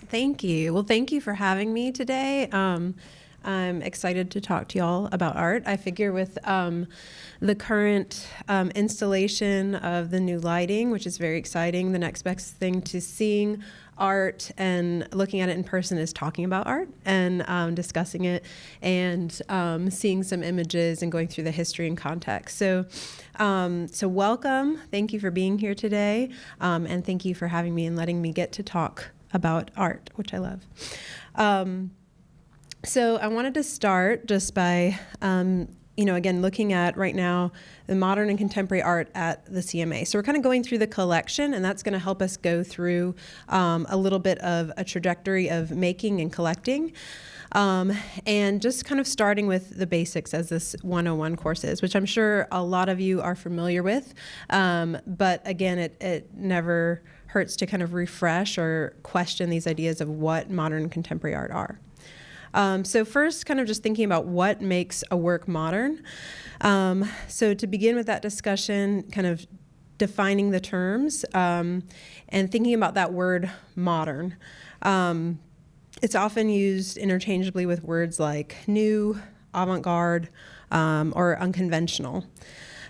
Thank you. Well, thank you for having me today. I'm excited to talk to y'all about art. I figure with the current installation of the new lighting, which is very exciting, the next best thing to seeing art and looking at it in person is talking about art and discussing it and seeing some images and going through the history and context. So welcome. Thank you for being here today. And thank you for having me and letting me get to talk about art, which I love. So I wanted to start just by, again, looking at right now the modern and contemporary art at the CMA. So we're kind of going through the collection, and that's going to help us go through a little bit of a trajectory of making and collecting. And just kind of starting with the basics as this 101 course is, which I'm sure a lot of you are familiar with. But again, it never hurts to kind of refresh or question these ideas of what modern and contemporary art are. So first, kind of just thinking about what makes a work modern. So to begin with that discussion, kind of defining the terms and thinking about that word modern. It's often used interchangeably with words like new, avant-garde, or unconventional.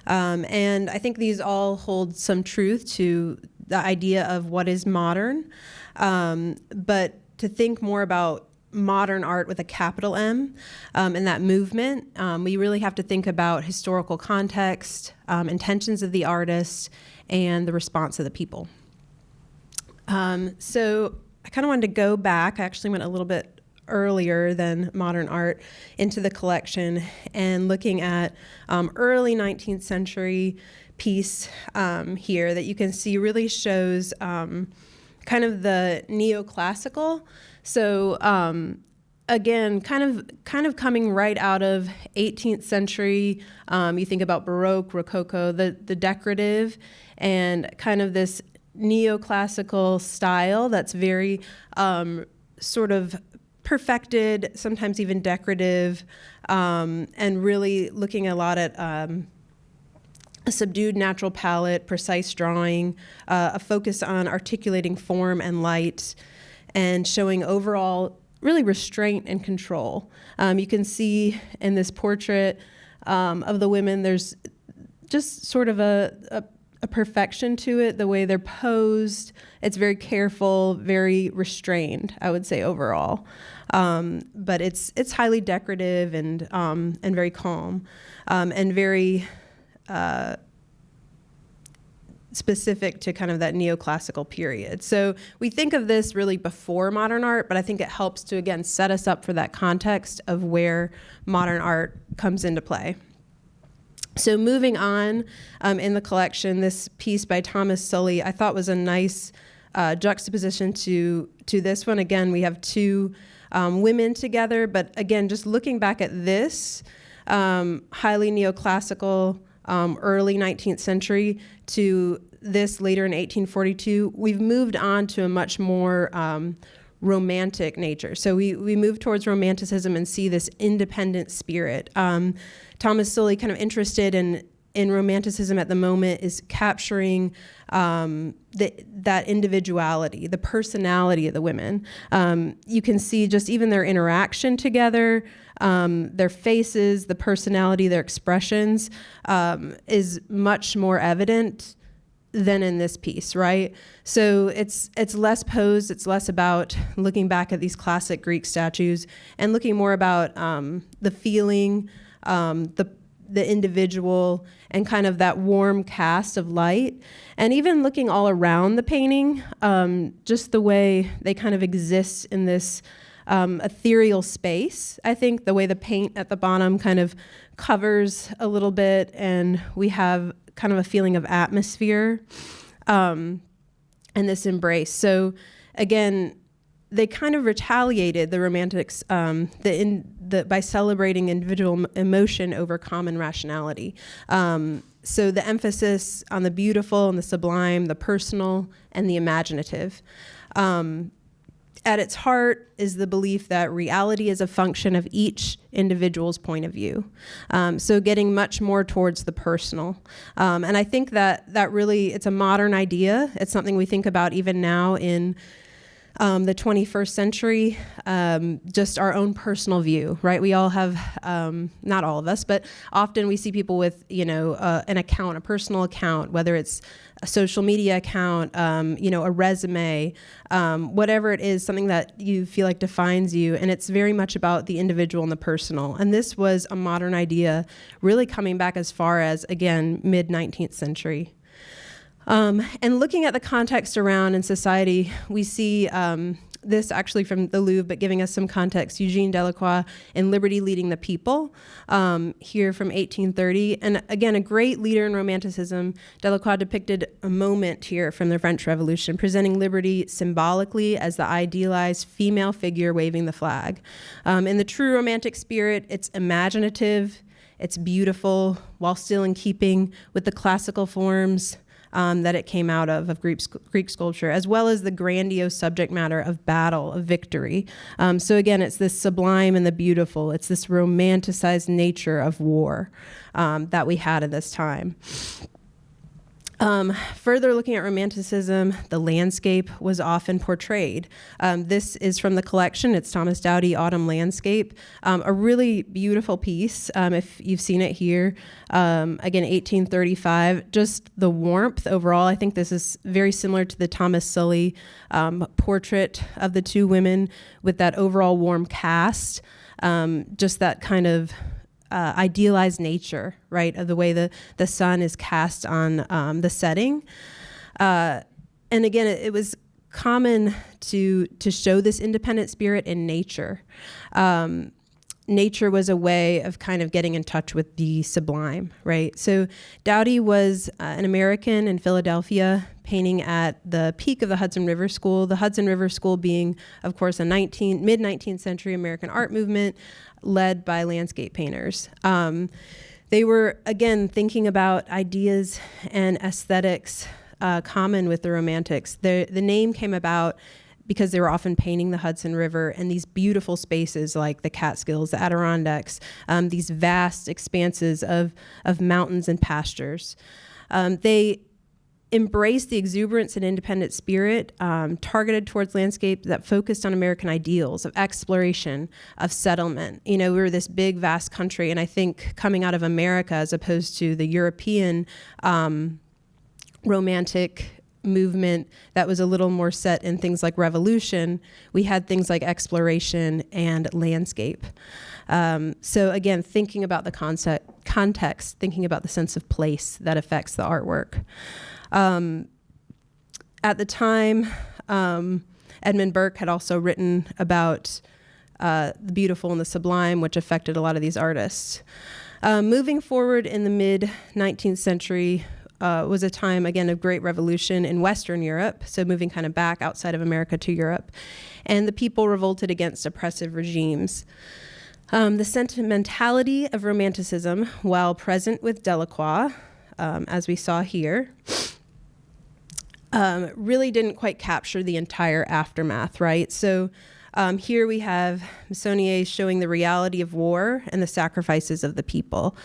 And I think these all hold some truth to the idea of what is modern. But to think more about modern art with a capital M and that movement, we really have to think about historical context, intentions of the artist, and the response of the people. So I kind of wanted to go back. I actually went a little bit earlier than modern art into the collection and looking at early 19th century piece here that you can see really shows kind of the neoclassical. So again, kind of coming right out of 18th century, you think about Baroque, Rococo, the decorative, and kind of this neoclassical style that's very sort of perfected, sometimes even decorative, and really looking a lot at a subdued natural palette, precise drawing, a focus on articulating form and light, and showing overall really restraint and control. You can see in this portrait of the women, there's just sort of a perfection to it, the way they're posed. It's very careful, very restrained, I would say overall. But it's highly decorative and very calm and very specific to kind of that neoclassical period. So we think of this really before modern art, but I think it helps to, again, set us up for that context of where modern art comes into play. So moving on in the collection, this piece by Thomas Sully I thought was a nice juxtaposition to this one. Again, we have two women together, but again, just looking back at this highly neoclassical early 19th century to this later in 1842, we've moved on to a much more romantic nature. So we move towards Romanticism and see this independent spirit. Thomas Sully, kind of interested in Romanticism at the moment, is capturing that individuality, the personality of the women. You can see just even their interaction together, their faces, the personality, their expressions is much more evident than in this piece, right? So it's less posed, it's less about looking back at these classic Greek statues and looking more about the feeling, the individual, and kind of that warm cast of light. And even looking all around the painting, just the way they kind of exist in this ethereal space. I think the way the paint at the bottom kind of covers a little bit, and we have kind of a feeling of atmosphere and this embrace. So again, they kind of retaliated, the Romantics, by celebrating individual emotion over common rationality. So the emphasis on the beautiful and the sublime, the personal and the imaginative. At its heart is the belief that reality is a function of each individual's point of view. So getting much more towards the personal. And I think that really, it's a modern idea. It's something we think about even now in the 21st century, just our own personal view, right? We all have, not all of us, but often we see people with, an account, a personal account, whether it's a social media account, a resume, whatever it is, something that you feel like defines you. And it's very much about the individual and the personal. And this was a modern idea really coming back as far as, again, mid-19th century. And looking at the context around in society, we see this actually from the Louvre, but giving us some context, Eugene Delacroix in Liberty Leading the People, here from 1830. And again, a great leader in Romanticism, Delacroix depicted a moment here from the French Revolution, presenting liberty symbolically as the idealized female figure waving the flag. In the true Romantic spirit, it's imaginative, it's beautiful, while still in keeping with the classical forms that it came out of Greek sculpture, as well as the grandiose subject matter of battle, of victory. So again, it's this sublime and the beautiful. It's this romanticized nature of war that we had at this time. Further looking at Romanticism, the landscape was often portrayed. This is from the collection. It's Thomas Doughty, Autumn Landscape. A really beautiful piece, if you've seen it here. Again, 1835, just the warmth overall. I think this is very similar to the Thomas Sully portrait of the two women with that overall warm cast, just that kind of idealized nature, right, of the way the sun is cast on the setting. And again, it was common to show this independent spirit in nature. Nature was a way of kind of getting in touch with the sublime, right? So Doughty was an American in Philadelphia, painting at the peak of the Hudson River School. The Hudson River School being, of course, a mid-19th century American art movement led by landscape painters. They were, again, thinking about ideas and aesthetics common with the Romantics. The name came about because they were often painting the Hudson River and these beautiful spaces like the Catskills, the Adirondacks, these vast expanses of mountains and pastures. They embraced the exuberance and independent spirit targeted towards landscape that focused on American ideals of exploration, of settlement. We were this big, vast country, and I think coming out of America as opposed to the European Romantic movement that was a little more set in things like revolution, we had things like exploration and landscape. So again, thinking about the context, thinking about the sense of place that affects the artwork. At the time, Edmund Burke had also written about the beautiful and the sublime, which affected a lot of these artists. Moving forward in the mid-19th century, was a time, again, of great revolution in Western Europe, so moving kind of back outside of America to Europe. And the people revolted against oppressive regimes. The sentimentality of Romanticism, while present with Delacroix, as we saw here, really didn't quite capture the entire aftermath, right? So here we have Meissonier showing the reality of war and the sacrifices of the people.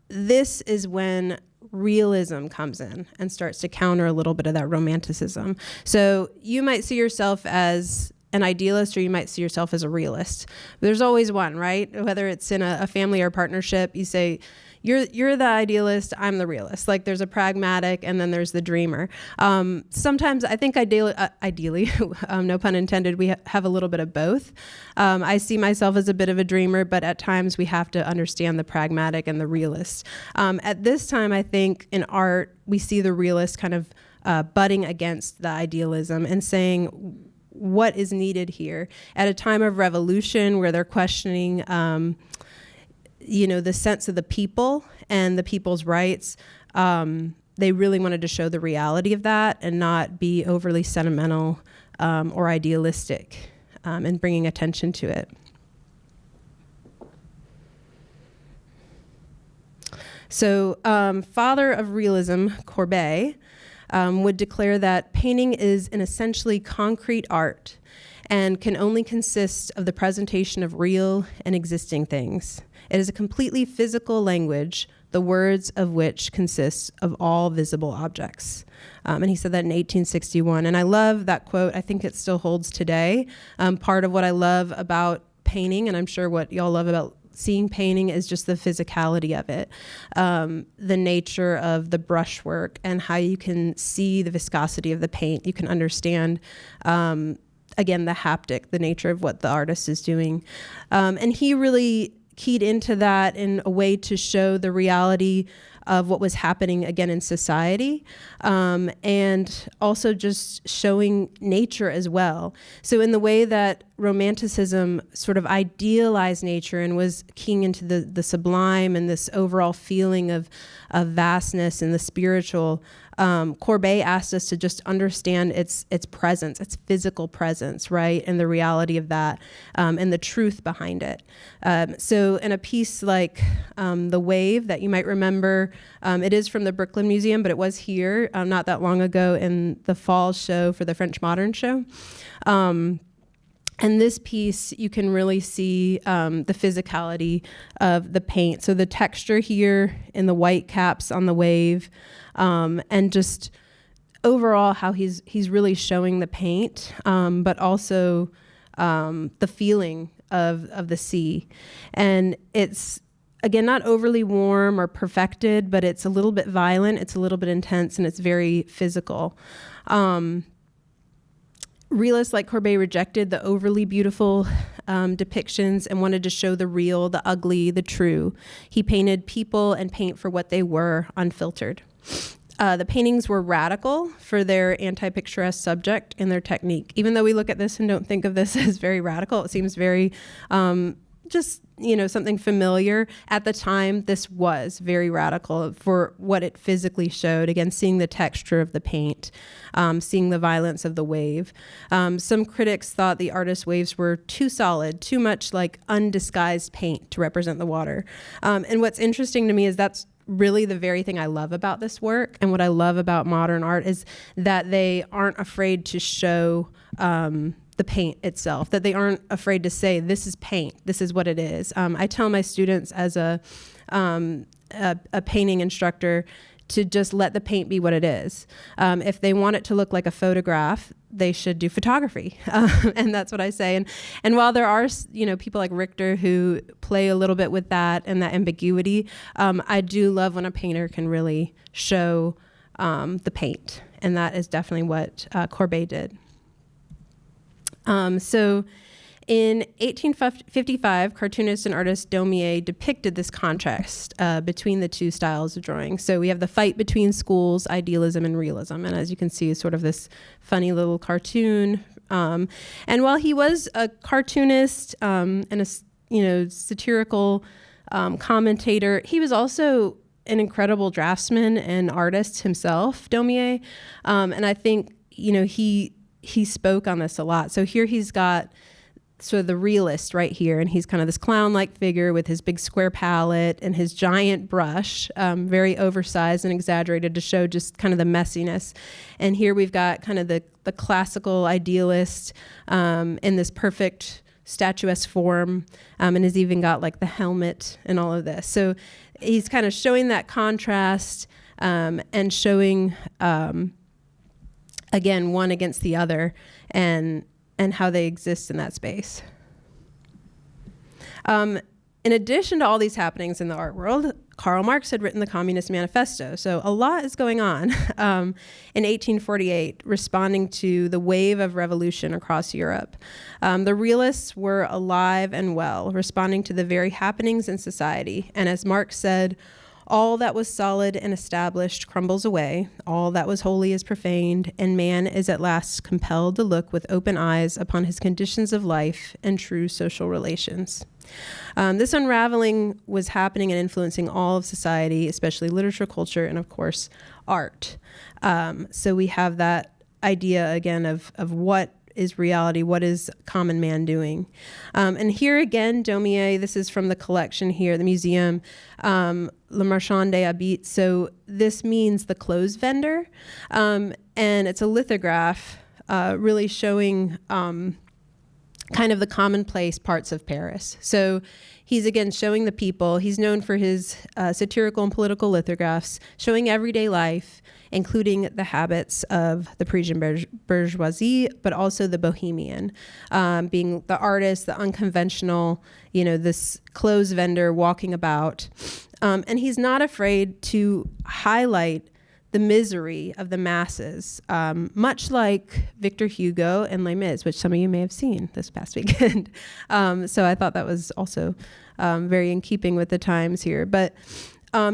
This is when realism comes in and starts to counter a little bit of that Romanticism. So you might see yourself as an idealist or you might see yourself as a realist. There's always one, right? Whether it's in a family or partnership, you say, you're the idealist, I'm the realist. Like there's a pragmatic and then there's the dreamer. Sometimes I think ideally, no pun intended, we have a little bit of both. I see myself as a bit of a dreamer, but at times we have to understand the pragmatic and the realist. At this time, I think in art, we see the realist kind of butting against the idealism and saying, what is needed here? At a time of revolution where they're questioning the sense of the people and the people's rights, they really wanted to show the reality of that and not be overly sentimental or idealistic in bringing attention to it. So father of realism, Courbet, would declare that painting is an essentially concrete art and can only consist of the presentation of real and existing things. It is a completely physical language, the words of which consist of all visible objects. And he said that in 1861. And I love that quote. I think it still holds today. Part of what I love about painting, and I'm sure what y'all love about seeing painting, is just the physicality of it, the nature of the brushwork and how you can see the viscosity of the paint. You can understand, again, the haptic, the nature of what the artist is doing. And he really keyed into that in a way to show the reality of what was happening again in society, and also just showing nature as well. So in the way that Romanticism sort of idealized nature and was keying into the sublime and this overall feeling of vastness and the spiritual, Courbet asked us to just understand its presence, its physical presence, right, and the reality of that, and the truth behind it. So in a piece like The Wave that you might remember, it is from the Brooklyn Museum, but it was here not that long ago in the fall show for the French Modern show. And this piece, you can really see the physicality of the paint. So the texture here in the white caps on the wave, and just overall how he's really showing the paint, but also the feeling of the sea. And it's, again, not overly warm or perfected, but it's a little bit violent, it's a little bit intense, and it's very physical. Realists like Courbet rejected the overly beautiful depictions and wanted to show the real, the ugly, the true. He painted people and paint for what they were, unfiltered. The paintings were radical for their anti-picturesque subject and their technique. Even though we look at this and don't think of this as very radical, it seems very just, something familiar. At the time, this was very radical for what it physically showed. Again, seeing the texture of the paint, seeing the violence of the wave. Some critics thought the artist's waves were too solid, too much like undisguised paint to represent the water. And what's interesting to me is that's really the very thing I love about this work, and what I love about modern art is that they aren't afraid to show the paint itself, that they aren't afraid to say, this is paint, this is what it is. I tell my students as a painting instructor to just let the paint be what it is. If they want it to look like a photograph, they should do photography. And that's what I say. And while there are, people like Richter who play a little bit with that and that ambiguity, I do love when a painter can really show the paint. And that is definitely what Courbet did. So in 1855, cartoonist and artist Daumier depicted this contrast between the two styles of drawing. So we have the fight between schools, idealism and realism. And as you can see, it's sort of this funny little cartoon. And while he was a cartoonist and a satirical commentator, he was also an incredible draftsman and artist himself, Daumier. And I think, he spoke on this a lot. So here he's got sort of the realist right here, and he's kind of this clown-like figure with his big square palette and his giant brush, very oversized and exaggerated to show just kind of the messiness. And here we've got kind of the classical idealist in this perfect statuesque form, and has even got like the helmet and all of this. So he's kind of showing that contrast and showing again, one against the other, and how they exist in that space. In addition to all these happenings in the art world, Karl Marx had written the Communist Manifesto. So a lot is going on in 1848, responding to the wave of revolution across Europe. The realists were alive and well, responding to the very happenings in society. And as Marx said, all that was solid and established crumbles away, all that was holy is profaned, and man is at last compelled to look with open eyes upon his conditions of life and true social relations. This unraveling was happening and influencing all of society, especially literature, culture, and of course, art. So we have that idea again of what is reality, what is common man doing. And here again, Daumier, this is from the collection here, the museum, Le Marchand des Habits. So this means the clothes vendor. And it's a lithograph really showing kind of the commonplace parts of Paris. So he's again showing the people. He's known for his satirical and political lithographs, showing everyday life, including the habits of the Parisian bourgeoisie, but also the bohemian, being the artist, the unconventional, this clothes vendor walking about. And he's not afraid to highlight the misery of the masses, much like Victor Hugo and Les Mis, which some of you may have seen this past weekend. So I thought that was also very in keeping with the times here. But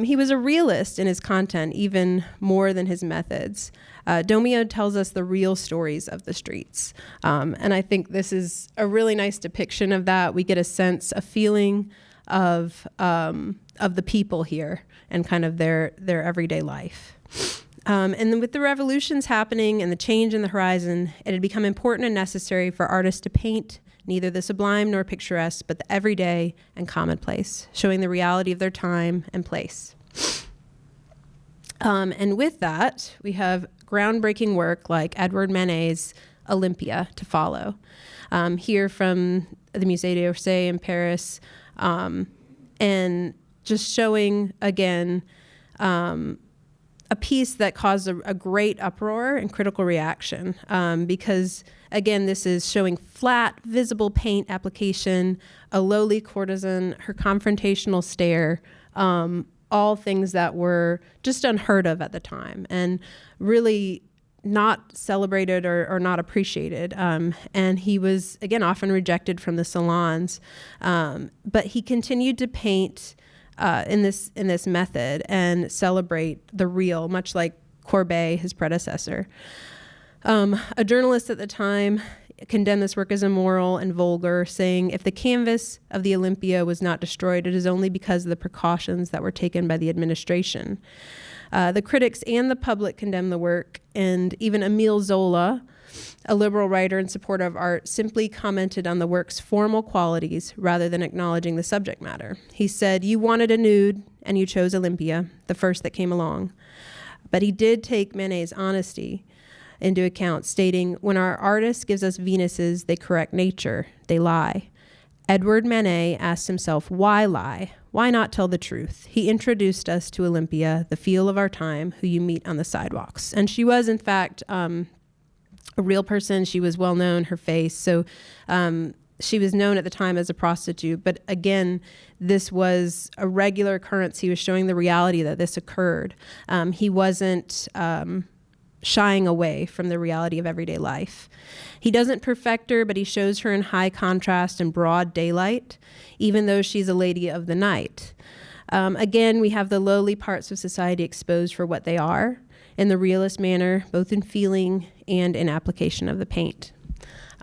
he was a realist in his content, even more than his methods. Domio tells us the real stories of the streets. And I think this is a really nice depiction of that. We get a sense, a feeling of the people here and kind of their everyday life. And then with the revolutions happening and the change in the horizon, it had become important and necessary for artists to paint neither the sublime nor picturesque, but the everyday and commonplace, showing the reality of their time and place. And with that, we have groundbreaking work like Edward Manet's Olympia to follow. Here from the Musée d'Orsay in Paris, and just showing, again, a piece that caused a great uproar and critical reaction because, again, this is showing flat, visible paint application, a lowly courtesan, her confrontational stare, all things that were just unheard of at the time and really not celebrated or not appreciated. And he was, again, often rejected from the salons. But he continued to paint in this method and celebrate the real, much like Courbet, his predecessor. A journalist at the time condemned this work as immoral and vulgar, saying, if the canvas of the Olympia was not destroyed, it is only because of the precautions that were taken by the administration. The critics and the public condemned the work, and even Émile Zola, a liberal writer and supporter of art, simply commented on the work's formal qualities rather than acknowledging the subject matter. He said, you wanted a nude, and you chose Olympia, the first that came along. But he did take Manet's honesty into account, stating, when our artist gives us Venuses, they correct nature, they lie. Edward Manet asked himself, why lie? Why not tell the truth? He introduced us to Olympia, the feel of our time, who you meet on the sidewalks. And she was, in fact, a real person. She was well known, her face. So she was known at the time as a prostitute. But again, this was a regular occurrence. He was showing the reality that this occurred. He wasn't shying away from the reality of everyday life. He doesn't perfect her, but he shows her in high contrast and broad daylight, even though she's a lady of the night. Again, we have the lowly parts of society exposed for what they are in the realist manner, both in feeling and in application of the paint.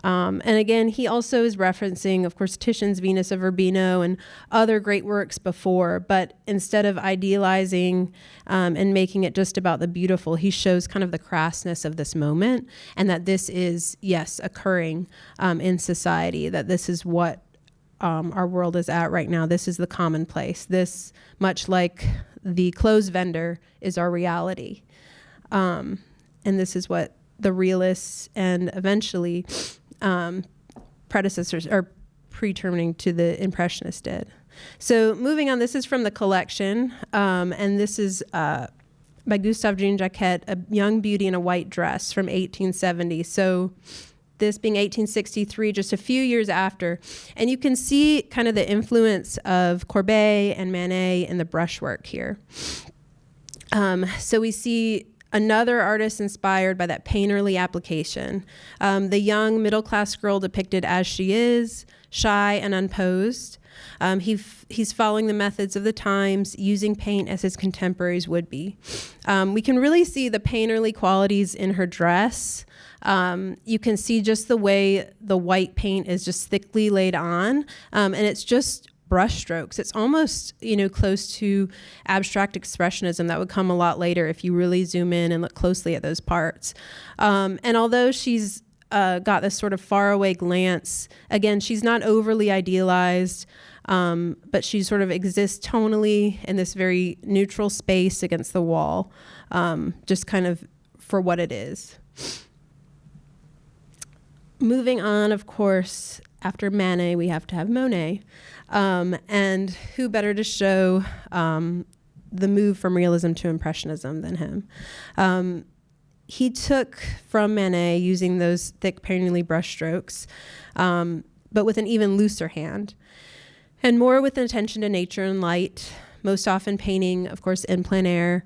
And again, he also is referencing, of course, Titian's Venus of Urbino and other great works before, but instead of idealizing and making it just about the beautiful, he shows kind of the crassness of this moment and that this is, yes, occurring in society, that this is what our world is at right now. This is the commonplace. This, much like the clothes vendor, is our reality. And this is what the realists and eventually predecessors or predetermining to the Impressionists did. So moving on, this is from the collection, and this is by Gustave Jean Jacquet, A Young Beauty in a White Dress from 1870. So this being 1863, just a few years after. And you can see kind of the influence of Courbet and Manet in the brushwork here. So we see another artist inspired by that painterly application. The young middle-class girl depicted as she is, shy and unposed. He's following the methods of the times, using paint as his contemporaries would be. We can really see the painterly qualities in her dress. You can see just the way the white paint is just thickly laid on, and it's just brush strokes. It's almost, close to abstract expressionism that would come a lot later if you really zoom in and look closely at those parts. And although she's got this sort of faraway glance, again, she's not overly idealized, but she sort of exists tonally in this very neutral space against the wall, just kind of for what it is. Moving on, of course, after Manet, we have to have Monet. And who better to show the move from realism to Impressionism than him? He took from Manet using those thick, painterly brushstrokes, but with an even looser hand, and more with an attention to nature and light, most often painting, of course, in plein air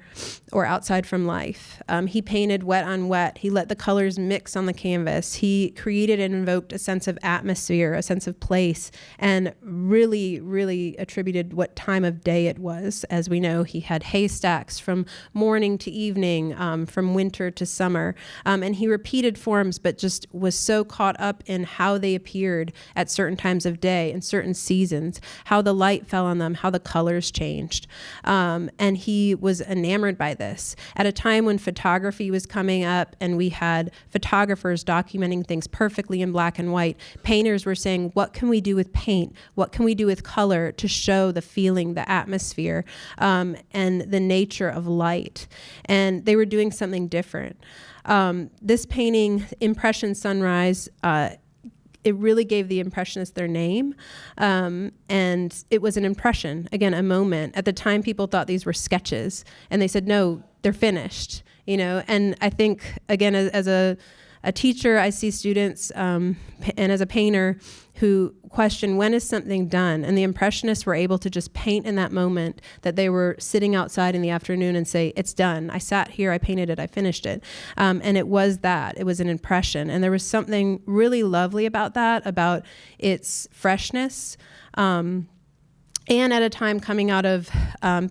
or outside from life. He painted wet on wet. He let the colors mix on the canvas. He created and invoked a sense of atmosphere, a sense of place, and really, really attributed what time of day it was. As we know, he had haystacks from morning to evening, from winter to summer. And he repeated forms, but just was so caught up in how they appeared at certain times of day and certain seasons, how the light fell on them, how the colors changed. And he was enamored by this at a time when photography was coming up and we had photographers documenting things perfectly in black and white. Painters were saying, what can we do with paint? What can we do with color to show the feeling, the atmosphere, and the nature of light? And they were doing something different. This painting, Impression Sunrise, it really gave the Impressionists their name. And it was an impression, again, a moment. At the time, people thought these were sketches. And they said, no, they're finished. And I think, again, as a teacher, I see students, and as a painter, who question, when is something done? And the Impressionists were able to just paint in that moment that they were sitting outside in the afternoon and say, it's done. I sat here, I painted it, I finished it. And it was that. It was an impression. And there was something really lovely about that, about its freshness. And at a time coming out of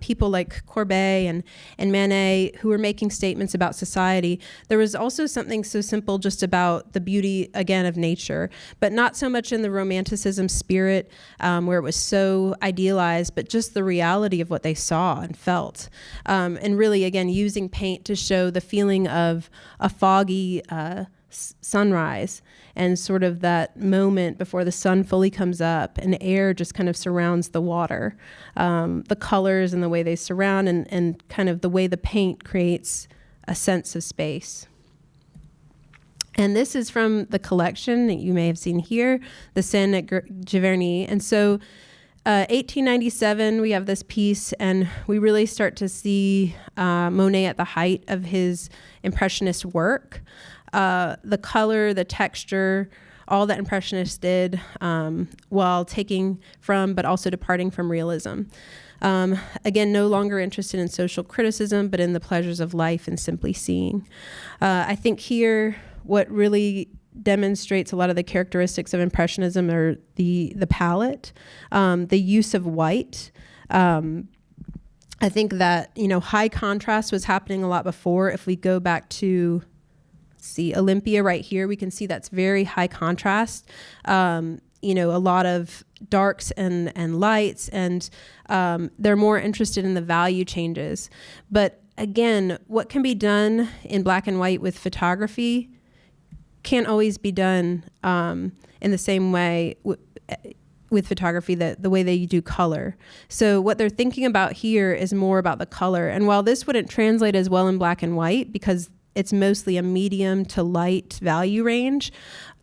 people like Courbet and Manet, who were making statements about society, there was also something so simple just about the beauty, again, of nature, but not so much in the Romanticism spirit, where it was so idealized, but just the reality of what they saw and felt. And really, again, using paint to show the feeling of a foggy sunrise and sort of that moment before the sun fully comes up and air just kind of surrounds the water. The colors and the way they surround and kind of the way the paint creates a sense of space. And this is from the collection that you may have seen here, the Scène at Giverny. And so 1897, we have this piece, and we really start to see Monet at the height of his Impressionist work. The color, the texture, all that Impressionists did while taking from, but also departing from realism. Again, no longer interested in social criticism, but in the pleasures of life and simply seeing. I think here, what really demonstrates a lot of the characteristics of Impressionism are the palette, the use of white. I think that, high contrast was happening a lot before. If we go back to see Olympia right here, we can see that's very high contrast. A lot of darks and lights, and they're more interested in the value changes. But again, what can be done in black and white with photography can't always be done in the same way with photography, the way they do color. So what they're thinking about here is more about the color. And while this wouldn't translate as well in black and white because it's mostly a medium to light value range,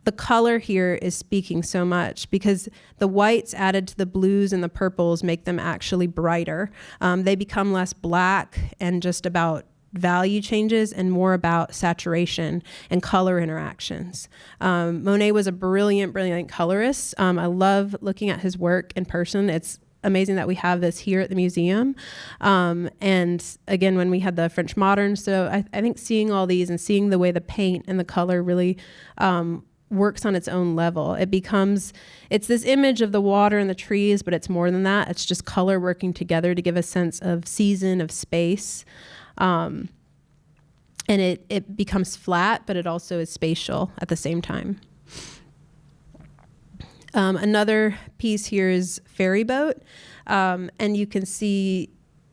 the color here is speaking so much because the whites added to the blues and the purples make them actually brighter. They become less black and just about value changes and more about saturation and color interactions. Monet was a brilliant colorist. I love looking at his work in person. It's amazing that we have this here at the museum. And again, when we had the French Modern, so I think seeing all these and seeing the way the paint and the color really works on its own level. It's this image of the water and the trees, but it's more than that. It's just color working together to give a sense of season, of space. And it becomes flat, but it also is spatial at the same time. Another piece here is Ferry Boat, and you can see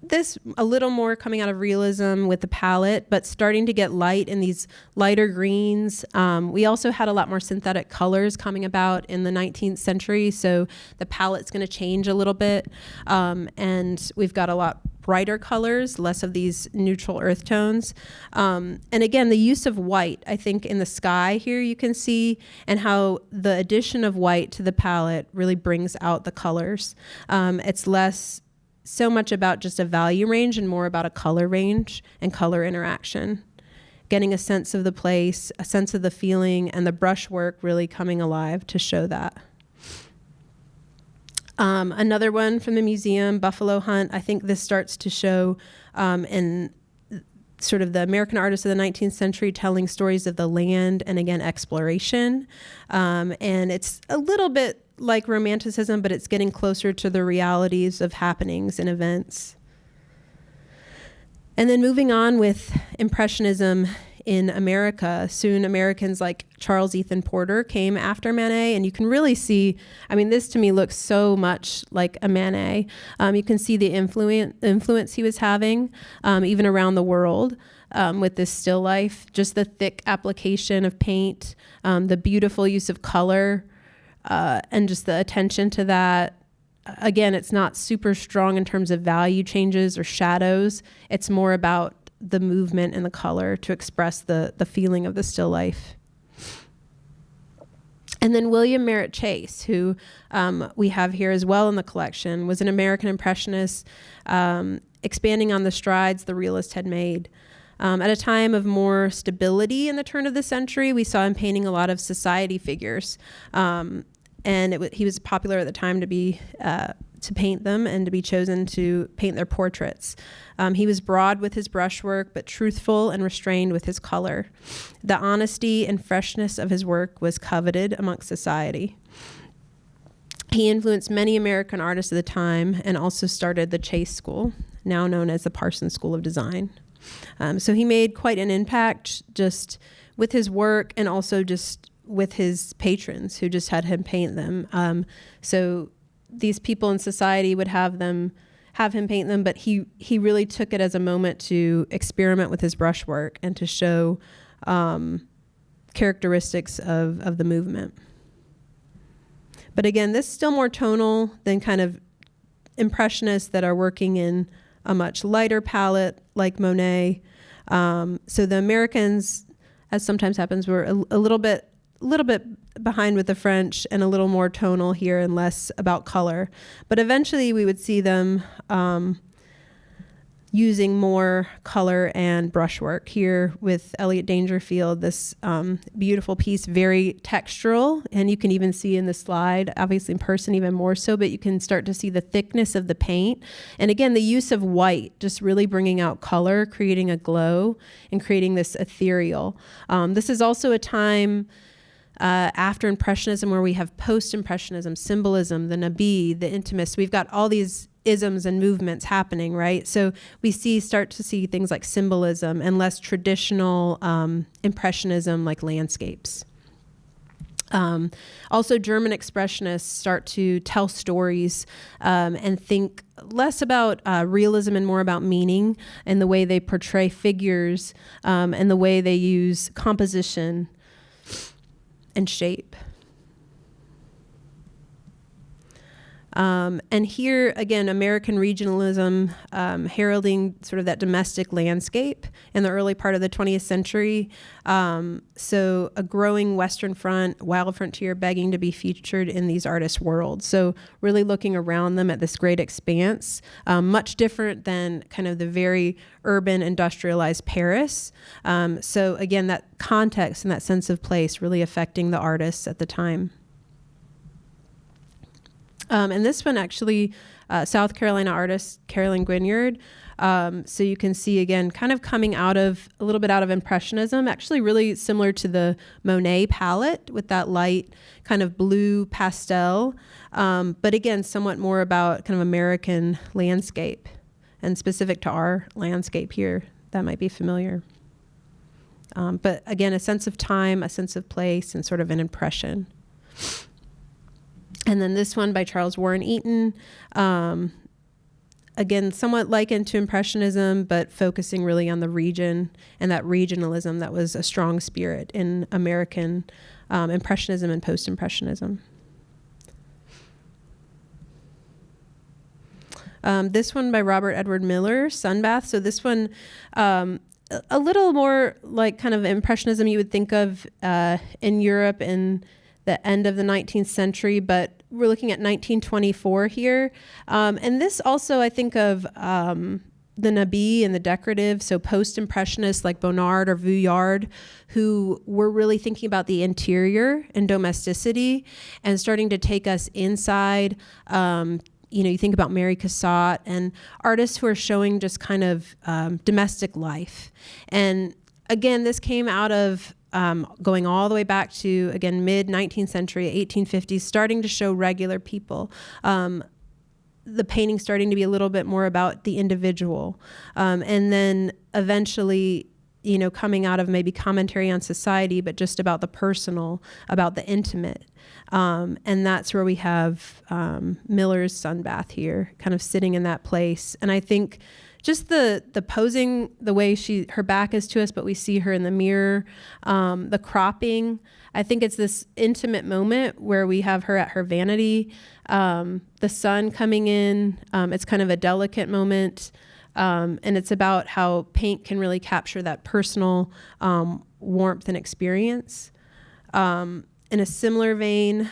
this a little more coming out of realism with the palette, but starting to get light in these lighter greens. We also had a lot more synthetic colors coming about in the 19th century, so the palette's going to change a little bit, and we've got a lot brighter colors, less of these neutral earth tones. And again, the use of white, I think in the sky here you can see, and how the addition of white to the palette really brings out the colors. It's less so much about just a value range and more about a color range and color interaction. Getting a sense of the place, a sense of the feeling, and the brushwork really coming alive to show that. Another one from the museum, Buffalo Hunt. I think this starts to show in sort of the American artists of the 19th century telling stories of the land and, again, exploration. And it's a little bit like Romanticism, but it's getting closer to the realities of happenings and events. And then moving on with Impressionism in America, soon Americans like Charles Ethan Porter came after Manet, and you can really see, I mean, this to me looks so much like a Manet. You can see the influence he was having, even around the world. With this still life, just the thick application of paint, the beautiful use of color, and just the attention to that. Again, it's not super strong in terms of value changes or shadows. It's more about the movement and the color to express the feeling of the still life. And then William Merritt Chase, who we have here as well in the collection, was an American Impressionist, expanding on the strides the realist had made. At a time of more stability in the turn of the century, we saw him painting a lot of society figures. And he was popular at the time to paint them and to be chosen to paint their portraits. He was broad with his brushwork, but truthful and restrained with his color. The honesty and freshness of his work was coveted amongst society. He influenced many American artists of the time and also started the Chase School, now known as the Parsons School of Design. So he made quite an impact just with his work and also just with his patrons who just had him paint them. So these people in society would have him paint them, but he really took it as a moment to experiment with his brushwork and to show characteristics of the movement. But again, this is still more tonal than kind of Impressionists that are working in a much lighter palette like Monet. So the Americans, as sometimes happens, were a little bit behind with the French and a little more tonal here and less about color. But eventually we would see them using more color and brushwork here with Elliot Dangerfield, this beautiful piece, very textural. And you can even see in the slide, obviously in person even more so, but you can start to see the thickness of the paint. And again, the use of white, just really bringing out color, creating a glow and creating this ethereal. This is also a time after Impressionism where we have post-Impressionism, symbolism, the Nabi, the intimist. We've got all these isms and movements happening, right? So we start to see things like symbolism and less traditional Impressionism like landscapes. Also, German expressionists start to tell stories and think less about realism and more about meaning and the way they portray figures and the way they use composition and shape. And here, again, American regionalism heralding sort of that domestic landscape in the early part of the 20th century. So a growing Western front, wild frontier begging to be featured in these artists' worlds. So really looking around them at this great expanse, much different than kind of the very urban industrialized Paris. So again, that context and that sense of place really affecting the artists at the time. And this one actually, South Carolina artist Carolyn Guignard. So you can see again, kind of coming a little bit out of Impressionism, actually really similar to the Monet palette with that light kind of blue pastel. But again, somewhat more about kind of American landscape and specific to our landscape here. That might be familiar. But again, a sense of time, a sense of place, and sort of an impression. And then this one by Charles Warren Eaton, again, somewhat likened to Impressionism, but focusing really on the region and that regionalism that was a strong spirit in American Impressionism and Post-Impressionism. This one by Robert Edward Miller, Sunbath. So this one, a little more like kind of Impressionism you would think of in Europe in the end of the 19th century, but we're looking at 1924 here. And this also, I think of the Nabi and the decorative, so post-impressionists like Bonnard or Vuillard, who were really thinking about the interior and domesticity and starting to take us inside. You think about Mary Cassatt and artists who are showing just kind of domestic life. And again, this came out of going all the way back to, again, mid-19th century, 1850s, starting to show regular people. The painting starting to be a little bit more about the individual. And then eventually, coming out of maybe commentary on society, but just about the personal, about the intimate. And that's where we have Miller's Sunbath here, kind of sitting in that place. And I think just the posing, the way her back is to us, but we see her in the mirror, the cropping. I think it's this intimate moment where we have her at her vanity, the sun coming in. It's kind of a delicate moment. And it's about how paint can really capture that personal warmth and experience. In a similar vein,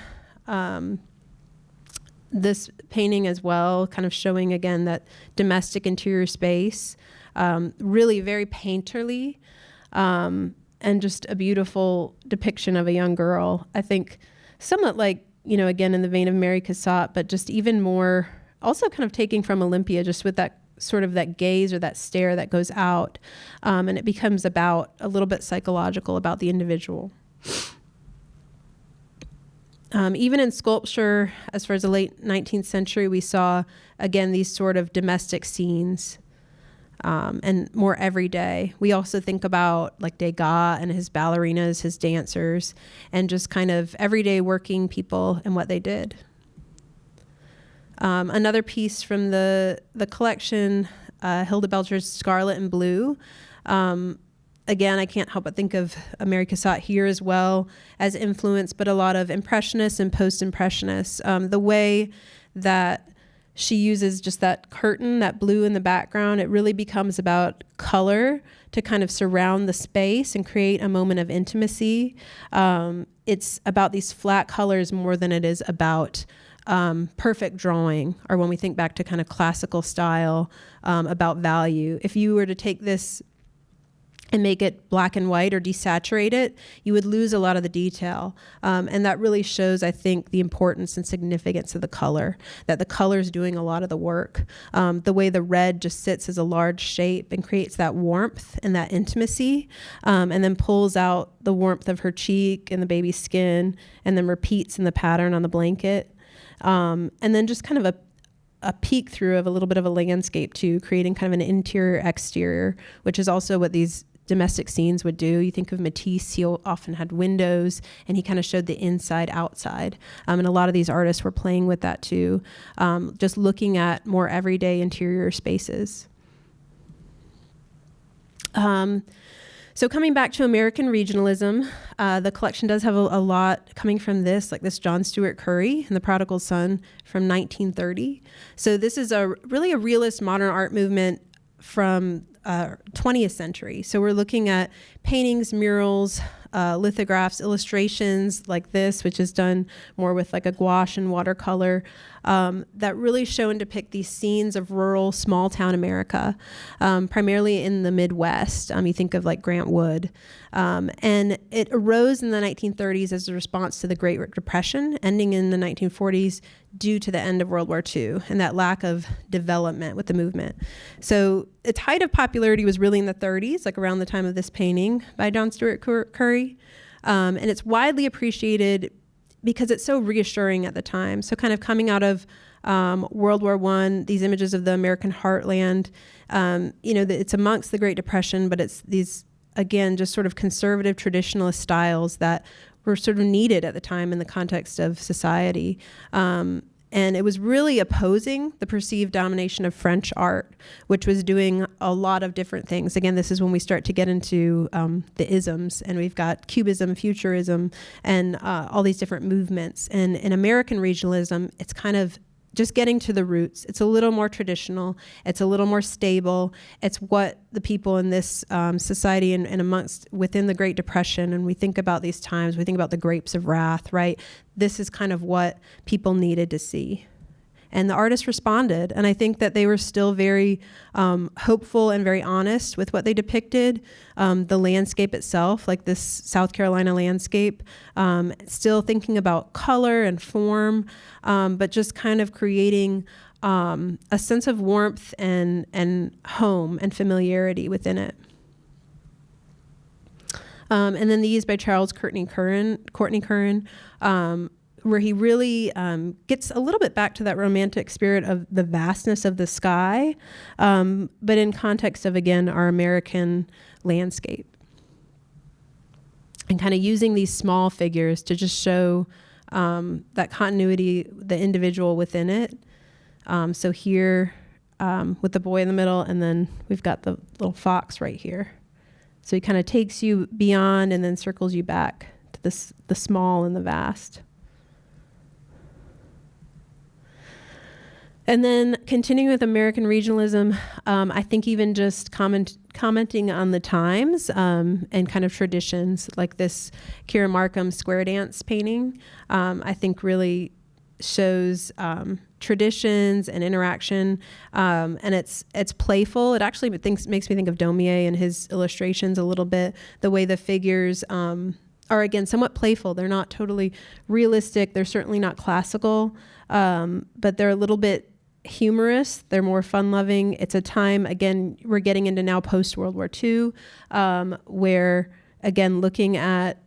this painting as well, kind of showing again that domestic interior space, really very painterly, and just a beautiful depiction of a young girl. I think somewhat like, again in the vein of Mary Cassatt, but just even more, also kind of taking from Olympia, just with that sort of that gaze or that stare that goes out, and it becomes about a little bit psychological about the individual. Even in sculpture, as far as the late 19th century, we saw, again, these sort of domestic scenes and more everyday. We also think about like Degas and his ballerinas, his dancers, and just kind of everyday working people and what they did. Another piece from the collection, Hilda Belcher's Scarlet and Blue. Again, I can't help but think of Mary Cassatt here as well as influence, but a lot of Impressionists and Post-Impressionists. The way that she uses just that curtain, that blue in the background, it really becomes about color to kind of surround the space and create a moment of intimacy. It's about these flat colors more than it is about perfect drawing, or when we think back to kind of classical style, about value. If you were to take this and make it black and white or desaturate it, you would lose a lot of the detail. And that really shows, I think, the importance and significance of the color, that the color is doing a lot of the work. The way the red just sits as a large shape and creates that warmth and that intimacy, and then pulls out the warmth of her cheek and the baby's skin, and then repeats in the pattern on the blanket. And then just kind of a peek through of a little bit of a landscape too, creating kind of an interior exterior, which is also what these domestic scenes would do. You think of Matisse, he often had windows and he kind of showed the inside outside. And a lot of these artists were playing with that too, just looking at more everyday interior spaces. So coming back to American regionalism, the collection does have a lot coming from this, like this John Stuart Curry and The Prodigal Son from 1930. So this is really a realist modern art movement from 20th century. So we're looking at paintings, murals, lithographs, illustrations like this, which is done more with like a gouache and watercolor, that really show and depict these scenes of rural, small town America, primarily in the Midwest. You think of like Grant Wood. And it arose in the 1930s as a response to the Great Depression, ending in the 1940s due to the end of World War II and that lack of development with the movement. So its height of popularity was really in the 30s, like around the time of this painting by John Stuart Curry. And it's widely appreciated because it's so reassuring at the time. So kind of coming out of World War I, these images of the American heartland, it's amongst the Great Depression, but it's these, again, just sort of conservative traditionalist styles that were sort of needed at the time in the context of society. And it was really opposing the perceived domination of French art, which was doing a lot of different things. Again, this is when we start to get into the isms, and we've got Cubism, Futurism, and all these different movements. And in American regionalism, it's kind of just getting to the roots. It's a little more traditional. It's a little more stable. It's what the people in this society and amongst within the Great Depression, and we think about these times, we think about the grapes of wrath, right? This is kind of what people needed to see. And the artists responded, and I think that they were still very hopeful and very honest with what they depicted. The landscape itself, like this South Carolina landscape, still thinking about color and form, but just kind of creating a sense of warmth and home and familiarity within it. And then these by Charles Courtney Curran, where he really gets a little bit back to that romantic spirit of the vastness of the sky, but in context of, again, our American landscape. And kind of using these small figures to just show that continuity, the individual within it. So here with the boy in the middle, and then we've got the little fox right here. So he kind of takes you beyond and then circles you back to the small and the vast. And then continuing with American regionalism, I think even just commenting on the times and kind of traditions, like this Kira Markham square dance painting, I think really shows traditions and interaction, and it's playful. It actually makes me think of Daumier and his illustrations a little bit, the way the figures are, again, somewhat playful. They're not totally realistic. They're certainly not classical, but they're a little bit humorous. They're more fun-loving. It's a time, again, we're getting into now post-World War II, where, again, looking at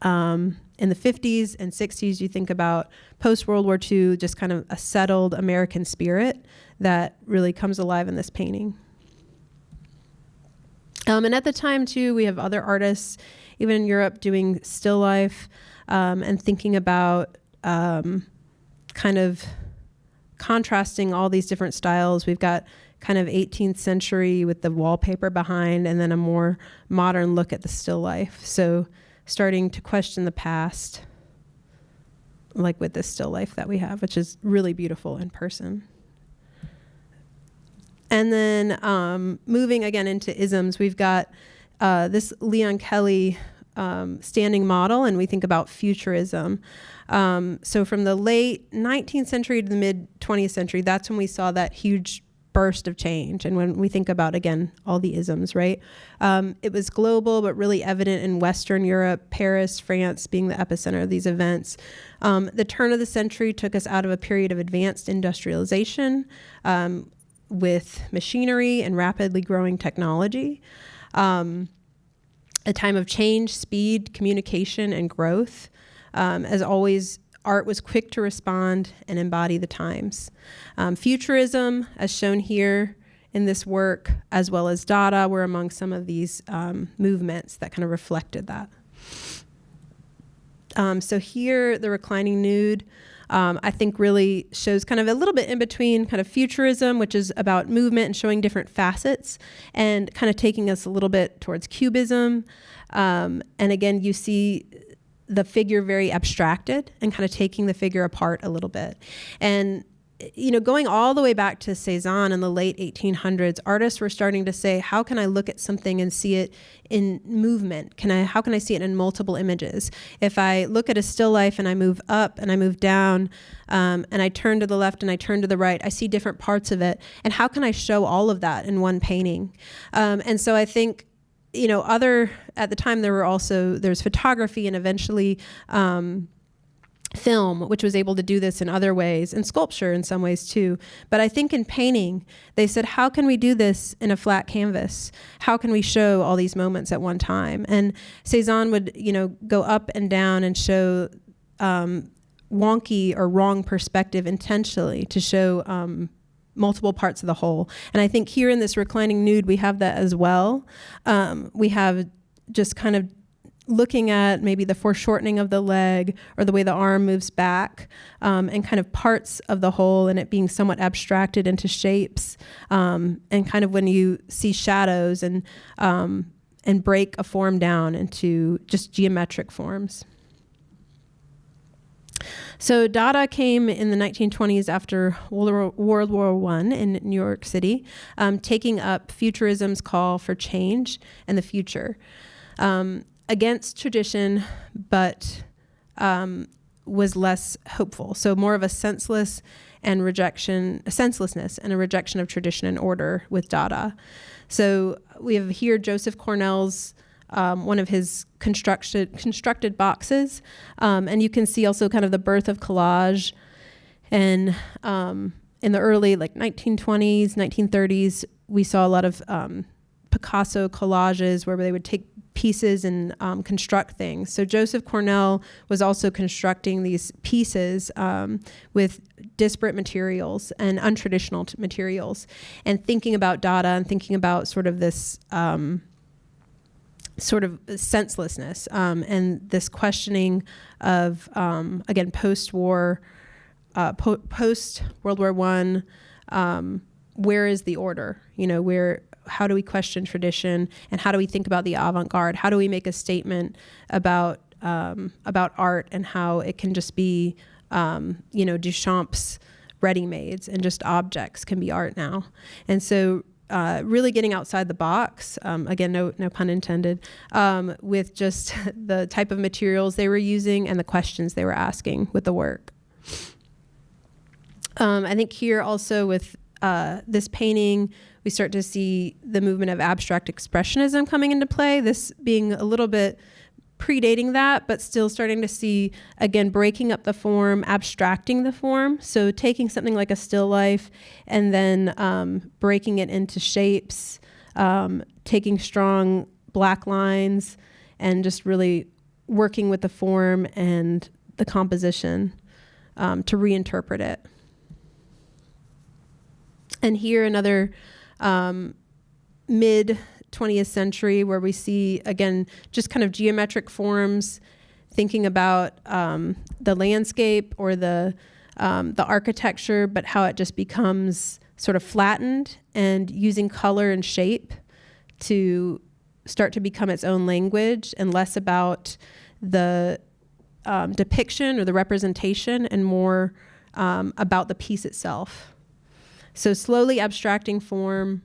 in the 50s and 60s, you think about post-World War II, just kind of a settled American spirit that really comes alive in this painting. And at the time, too, we have other artists, even in Europe, doing still life and thinking about kind of contrasting all these different styles. We've got kind of 18th century with the wallpaper behind, and then a more modern look at the still life. So starting to question the past, like with this still life that we have, which is really beautiful in person. And then moving again into isms, we've got this Leon Kelly standing model, and we think about futurism. So from the late 19th century to the mid 20th century, that's when we saw that huge burst of change. And when we think about, again, all the isms, right? It was global, but really evident in Western Europe, Paris, France being the epicenter of these events. The turn of the century took us out of a period of advanced industrialization with machinery and rapidly growing technology. A time of change, speed, communication, and growth. As always, art was quick to respond and embody the times. Futurism, as shown here in this work, as well as Dada, were among some of these movements that kind of reflected that. So here, the reclining nude, I think really shows kind of a little bit in between kind of futurism, which is about movement and showing different facets, and kind of taking us a little bit towards cubism. And again, you see the figure very abstracted and kind of taking the figure apart a little bit. And, you know, going all the way back to Cézanne in the late 1800s, artists were starting to say, how can I look at something and see it in movement? How can I see it in multiple images? If I look at a still life and I move up and I move down and I turn to the left and I turn to the right, I see different parts of it. And how can I show all of that in one painting? And so I think, you know, at the time there's photography and eventually film, which was able to do this in other ways, and sculpture in some ways too. But I think in painting, they said, how can we do this in a flat canvas? How can we show all these moments at one time? And Cézanne would, you know, go up and down and show wonky or wrong perspective intentionally to show multiple parts of the whole. And I think here in this reclining nude, we have that as well. We have just kind of looking at maybe the foreshortening of the leg or the way the arm moves back, and kind of parts of the whole, and it being somewhat abstracted into shapes, and kind of when you see shadows and break a form down into just geometric forms. So Dada came in the 1920s after World War I in New York City, taking up Futurism's call for change and the future, against tradition, but was less hopeful. So more of a senselessness and a rejection of tradition and order with Dada. So we have here Joseph Cornell's one of his constructed boxes. And you can see also kind of the birth of collage. And in the early 1920s, 1930s, we saw a lot of Picasso collages where they would take pieces and construct things. So Joseph Cornell was also constructing these pieces with disparate materials and untraditional materials, and thinking about Dada and thinking about sort of this sort of senselessness and this questioning of, again, post-war, post-World War I, where is the order? How do we question tradition, and how do we think about the avant-garde? How do we make a statement about art and how it can just be, Duchamp's ready-mades and just objects can be art now? And so really getting outside the box, again, no pun intended, with just the type of materials they were using and the questions they were asking with the work. I think here also with this painting, we start to see the movement of abstract expressionism coming into play, this being a little bit predating that, but still starting to see, again, breaking up the form, abstracting the form. So taking something like a still life and then breaking it into shapes, taking strong black lines and just really working with the form and the composition to reinterpret it. And here another mid 20th century where we see, again, just kind of geometric forms, thinking about the landscape or the architecture, but how it just becomes sort of flattened, and using color and shape to start to become its own language, and less about the depiction or the representation and more about the piece itself. So slowly abstracting form,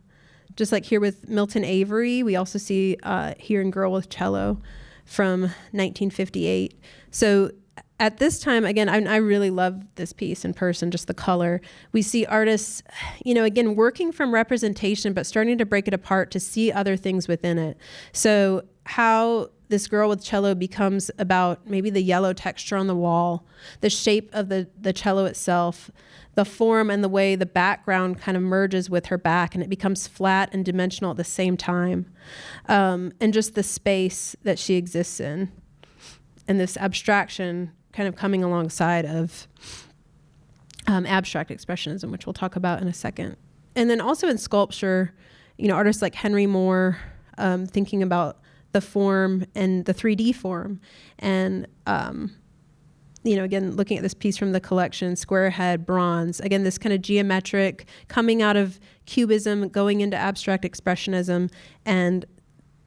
just like here with Milton Avery, we also see here in Girl with Cello from 1958. So at this time, again, I really love this piece in person, just the color. We see artists, again, working from representation, but starting to break it apart to see other things within it. So how this Girl with Cello becomes about maybe the yellow texture on the wall, the shape of the cello itself, the form and the way the background kind of merges with her back and it becomes flat and dimensional at the same time. And just the space that she exists in, and this abstraction kind of coming alongside of abstract expressionism, which we'll talk about in a second. And then also in sculpture, artists like Henry Moore, thinking about the form and the 3D form, and again, looking at this piece from the collection, square head, bronze, again, this kind of geometric coming out of Cubism, going into abstract expressionism, and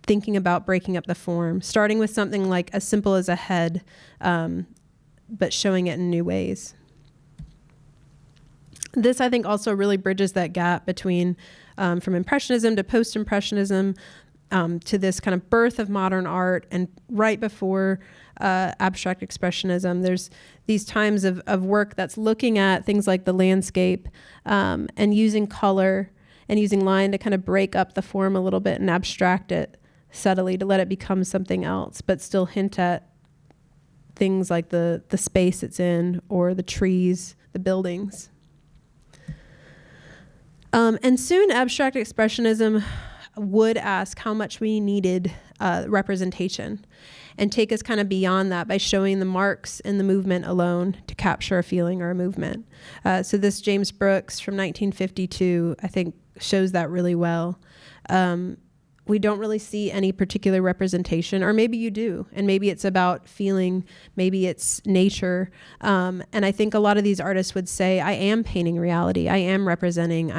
thinking about breaking up the form, starting with something like as simple as a head, but showing it in new ways. This, I think, also really bridges that gap between from Impressionism to post-Impressionism, to this kind of birth of modern art, and right before abstract expressionism, there's these times of work that's looking at things like the landscape, and using color and using line to kind of break up the form a little bit and abstract it subtly to let it become something else, but still hint at things like the space it's in, or the trees, the buildings. And soon abstract expressionism would ask how much we needed representation, and take us kind of beyond that by showing the marks in the movement alone to capture a feeling or a movement. So this James Brooks from 1952, I think, shows that really well. we don't really see any particular representation, or maybe you do, and maybe it's about feeling, maybe it's nature. And I think a lot of these artists would say, I am painting reality. I'm representing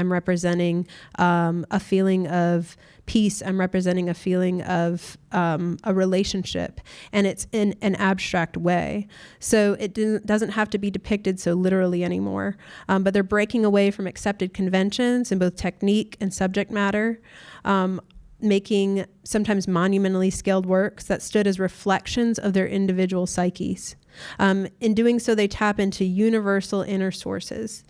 a feeling of peace. I'm representing a feeling of a relationship, and it's in an abstract way. So it doesn't have to be depicted so literally anymore, but they're breaking away from accepted conventions in both technique and subject matter, making sometimes monumentally scaled works that stood as reflections of their individual psyches. In doing so, they tap into universal inner sources.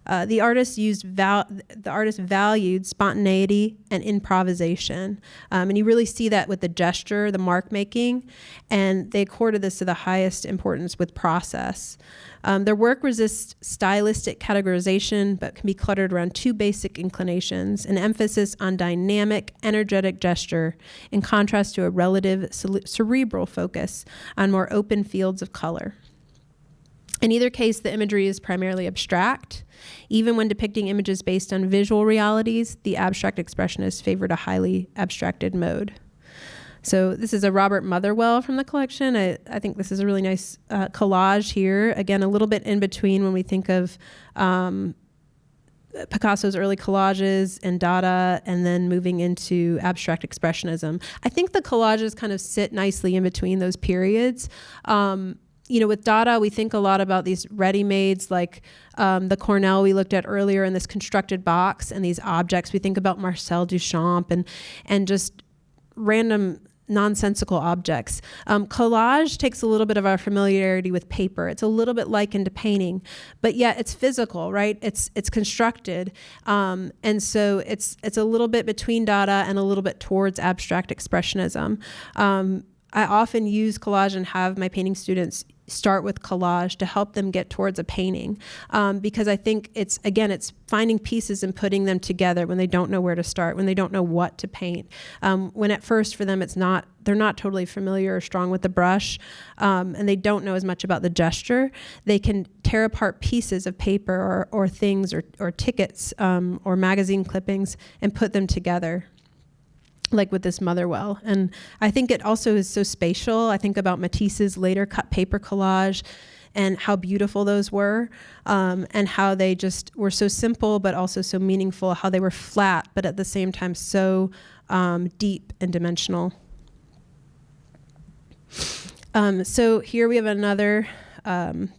The artist valued spontaneity and improvisation, and you really see that with the gesture, the mark making, and they accorded this to the highest importance with process. Their work resists stylistic categorization, but can be cluttered around two basic inclinations: an emphasis on dynamic, energetic gesture, in contrast to a relative cerebral focus on more open fields of color. In either case, the imagery is primarily abstract. Even when depicting images based on visual realities, the abstract expressionists favored a highly abstracted mode. So this is a Robert Motherwell from the collection. I think this is a really nice collage here. Again, a little bit in between when we think of Picasso's early collages and Dada, and then moving into abstract expressionism. I think the collages kind of sit nicely in between those periods. With Dada, we think a lot about these ready-mades, like the Cornell we looked at earlier in this constructed box, and these objects. We think about Marcel Duchamp and just random nonsensical objects. Collage takes a little bit of our familiarity with paper. It's a little bit likened to painting, but yet it's physical, right? It's constructed, and so it's a little bit between Dada and a little bit towards abstract expressionism. I often use collage and have my painting students start with collage to help them get towards a painting, because I think it's finding pieces and putting them together when they don't know where to start, when they don't know what to paint. When at first for them they're not totally familiar or strong with the brush, and they don't know as much about the gesture. They can tear apart pieces of paper or things or tickets or magazine clippings and put them together, like with this Motherwell. And I think it also is so spatial. I think about Matisse's later cut paper collage and how beautiful those were, and how they just were so simple but also so meaningful, how they were flat but at the same time so deep and dimensional. So here we have another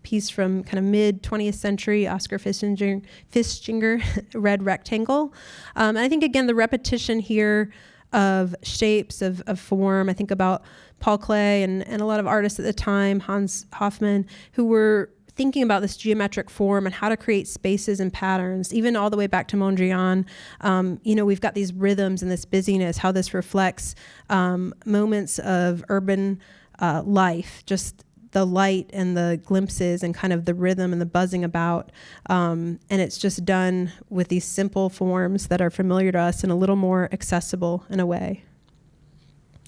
piece from kind of mid-20th century, Oscar Fischsinger, Red Rectangle. And I think, again, the repetition here of shapes, of form. I think about Paul Klee and a lot of artists at the time, Hans Hofmann, who were thinking about this geometric form and how to create spaces and patterns, even all the way back to Mondrian. We've got these rhythms and this busyness, how this reflects moments of urban life, just the light and the glimpses and kind of the rhythm and the buzzing about. And it's just done with these simple forms that are familiar to us and a little more accessible in a way.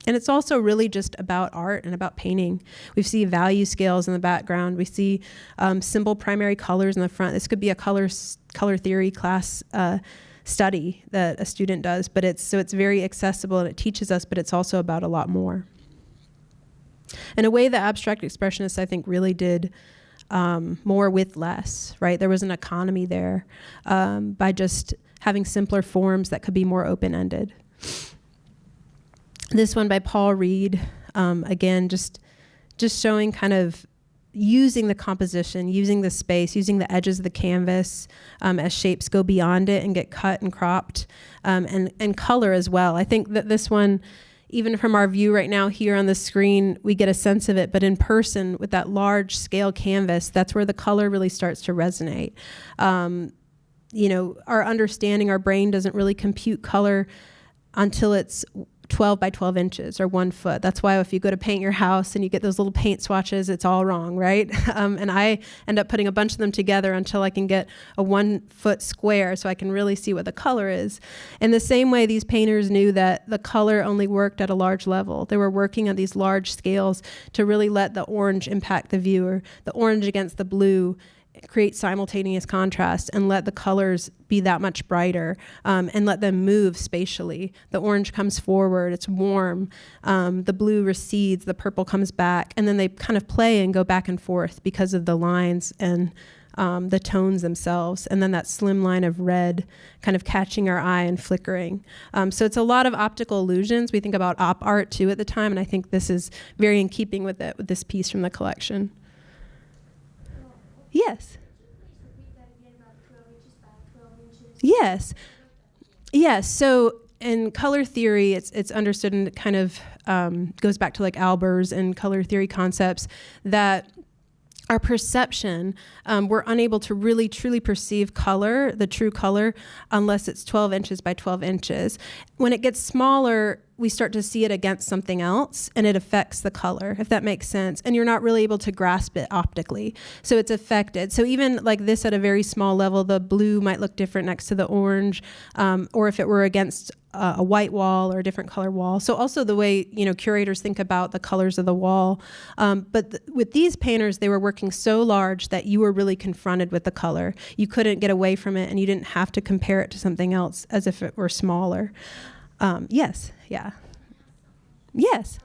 And it's also really just about art and about painting. We see value scales in the background. We see simple primary colors in the front. This could be a color theory class study that a student does, but it's very accessible and it teaches us, but it's also about a lot more. In a way, the abstract expressionists, I think, really did more with less, right? There was an economy there by just having simpler forms that could be more open-ended. This one by Paul Reed, again, just showing kind of using the composition, using the space, using the edges of the canvas as shapes go beyond it and get cut and cropped, and color as well. I think that this one, even from our view right now here on the screen, we get a sense of it, but in person with that large scale canvas, that's where the color really starts to resonate. Our understanding, our brain doesn't really compute color until it's 12 by 12 inches or 1 foot. That's why if you go to paint your house and you get those little paint swatches, it's all wrong, right? And I end up putting a bunch of them together until I can get a 1 foot square so I can really see what the color is. In the same way, these painters knew that the color only worked at a large level. They were working on these large scales to really let the orange impact the viewer, the orange against the blue, create simultaneous contrast and let the colors be that much brighter, and let them move spatially. The orange comes forward, it's warm, the blue recedes, the purple comes back, and then they kind of play and go back and forth because of the lines and the tones themselves, and then that slim line of red kind of catching our eye and flickering. So it's a lot of optical illusions. We think about op art too at the time, and I think this is very in keeping with it, with this piece from the collection. Yes. Yes. Yes. So in color theory, it's understood and kind of goes back to like Albers and color theory concepts that our perception, we're unable to really truly perceive color, the true color, unless it's 12 inches by 12 inches. When it gets smaller, we start to see it against something else, and it affects the color, if that makes sense. And you're not really able to grasp it optically. So it's affected. So even like this at a very small level, the blue might look different next to the orange, or if it were against a white wall or a different color wall. So also the way, curators think about the colors of the wall. But with these painters, they were working so large that you were really confronted with the color. You couldn't get away from it, and you didn't have to compare it to something else as if it were smaller. Yes, yeah. Yes.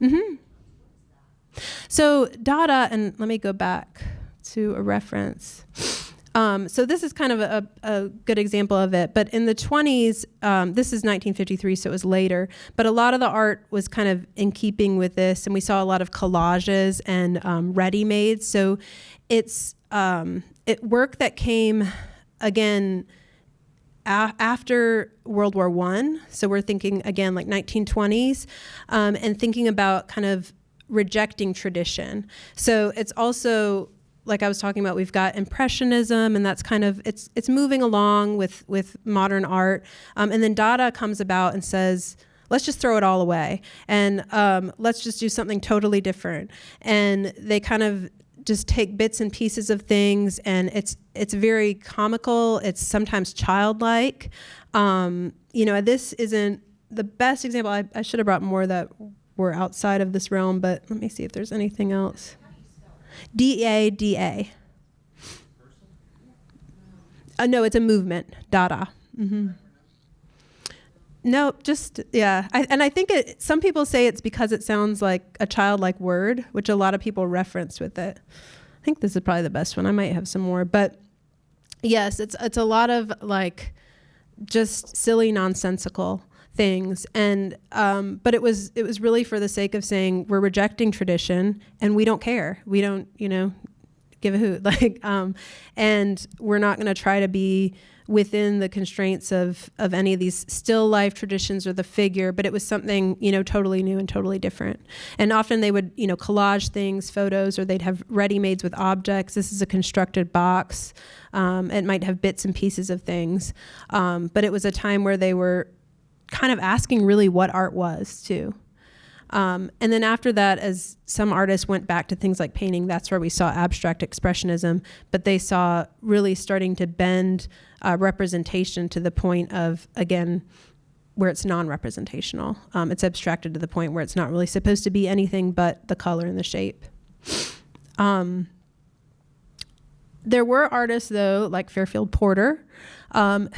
Mm-hmm. So Dada, and let me go back to a reference. So this is kind of a good example of it. But in the 20s, this is 1953, so it was later. But a lot of the art was kind of in keeping with this, and we saw a lot of collages and ready-mades. So it's work that came, again, after World War I. So we're thinking, again, like 1920s, and thinking about kind of rejecting tradition. So it's also, like I was talking about, we've got Impressionism, and that's kind of, it's moving along with modern art. And then Dada comes about and says, let's just throw it all away, and let's just do something totally different. And they kind of just take bits and pieces of things, and it's very comical. It's sometimes childlike. This isn't the best example. I should have brought more that were outside of this realm, but let me see if there's anything else. D-A-D-A. No, it's a movement. Dada. Mm-hmm. No, just, yeah. I think some people say it's because it sounds like a childlike word, which a lot of people reference with it. I think this is probably the best one. I might have some more. But yes, it's a lot of like just silly, nonsensical things. And but it was really for the sake of saying we're rejecting tradition and we don't care. We don't, give a hoot. And we're not going to try to be within the constraints of any of these still life traditions or the figure, but it was something, totally new and totally different. And often they would, collage things, photos, or they'd have ready-mades with objects. This is a constructed box. It might have bits and pieces of things. But it was a time where they were kind of asking really what art was too. And then after that, as some artists went back to things like painting, that's where we saw abstract expressionism, but they saw really starting to bend representation to the point of, again, where it's non-representational. It's abstracted to the point where it's not really supposed to be anything but the color and the shape. There were artists, though, like Fairfield Porter,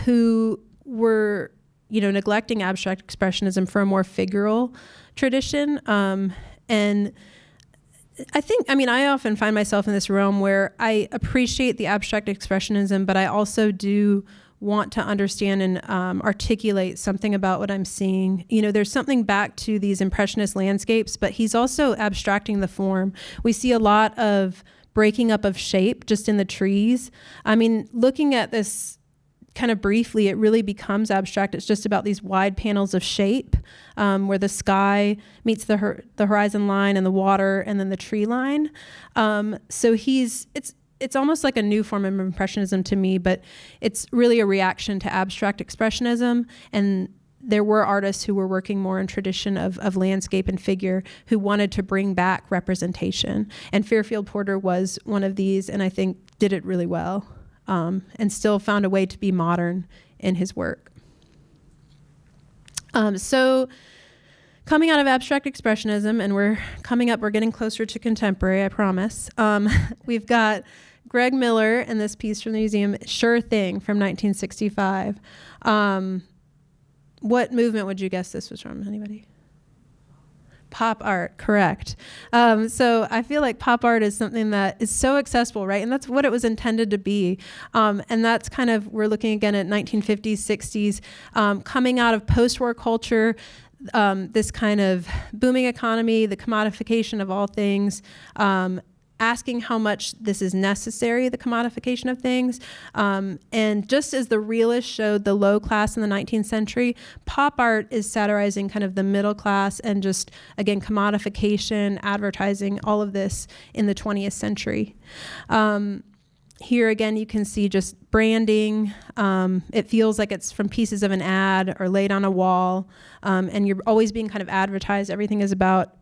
who were neglecting abstract expressionism for a more figural tradition. And I often find myself in this realm where I appreciate the abstract expressionism, but I also do want to understand and articulate something about what I'm seeing. There's something back to these impressionist landscapes, but he's also abstracting the form. We see a lot of breaking up of shape just in the trees. Looking at this kind of briefly, it really becomes abstract. It's just about these wide panels of shape where the sky meets the horizon line and the water and then the tree line. So it's almost like a new form of Impressionism to me, but it's really a reaction to abstract expressionism. And there were artists who were working more in tradition of landscape and figure who wanted to bring back representation. And Fairfield Porter was one of these, and I think did it really well. And still found a way to be modern in his work. So Coming out of abstract expressionism, and we're getting closer to contemporary, I promise. We've got Greg Miller and this piece from the museum, Sure Thing, from 1965. What movement would you guess this was from? Anybody? Pop art, correct. So I feel like pop art is something that is so accessible, right? And that's what it was intended to be. And that's kind of, we're looking again at 1950s, 60s, coming out of post-war culture, this kind of booming economy, the commodification of all things, asking how much this is necessary, the commodification of things. And just as the realists showed the low class in the 19th century, pop art is satirizing kind of the middle class and just, again, commodification, advertising, all of this in the 20th century. Here again, you can see just branding. It feels like it's from pieces of an ad or laid on a wall. And you're always being kind of advertised. Everything is about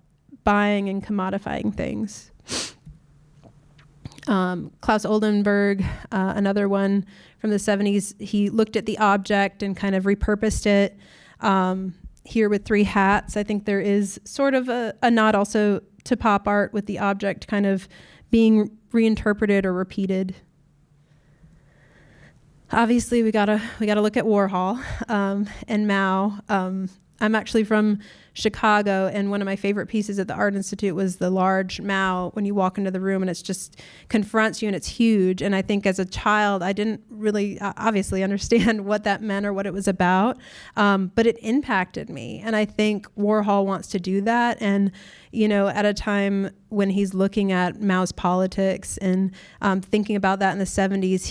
buying and commodifying things. Klaus Oldenburg, another one from the 70s, he looked at the object and kind of repurposed it. Here with Three Hats, I think there is sort of a nod also to pop art with the object kind of being reinterpreted or repeated. Obviously, we gotta look at Warhol and Mao. I'm actually from Chicago, and one of my favorite pieces at the Art Institute was the large Mao when you walk into the room and it's just confronts you and it's huge. And I think as a child, I didn't really obviously understand what that meant or what it was about, but it impacted me. And I think Warhol wants to do that. And, you know, at a time when he's looking at Mao's politics and thinking about that in the 70s,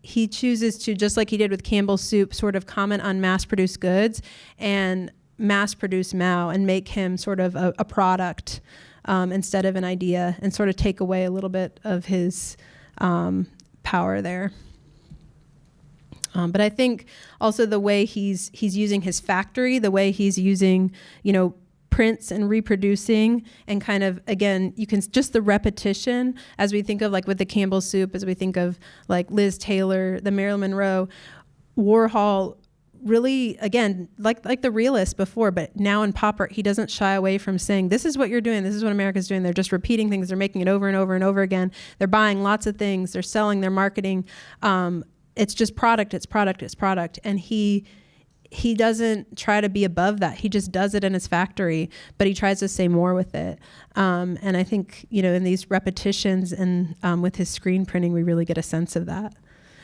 he chooses to, just like he did with Campbell's Soup, sort of comment on mass-produced goods and mass-produce Mao and make him sort of a product instead of an idea, and sort of take away a little bit of his power there. But I think also the way he's using his factory, the way he's using, you know, prints and reproducing, and kind of, again, you can just the repetition as we think of like with the Campbell's Soup, as we think of like Liz Taylor, the Marilyn Monroe, Warhol really, again, like the realist before, but now in pop art, he doesn't shy away from saying, this is what you're doing, this is what America's doing. They're just repeating things, they're making it over and over and over again. They're buying lots of things, they're selling, they're marketing. It's just product, it's product, it's product. And he doesn't try to be above that. He just does it in his factory, but he tries to say more with it. And I think, you know, in these repetitions and with his screen printing, we really get a sense of that.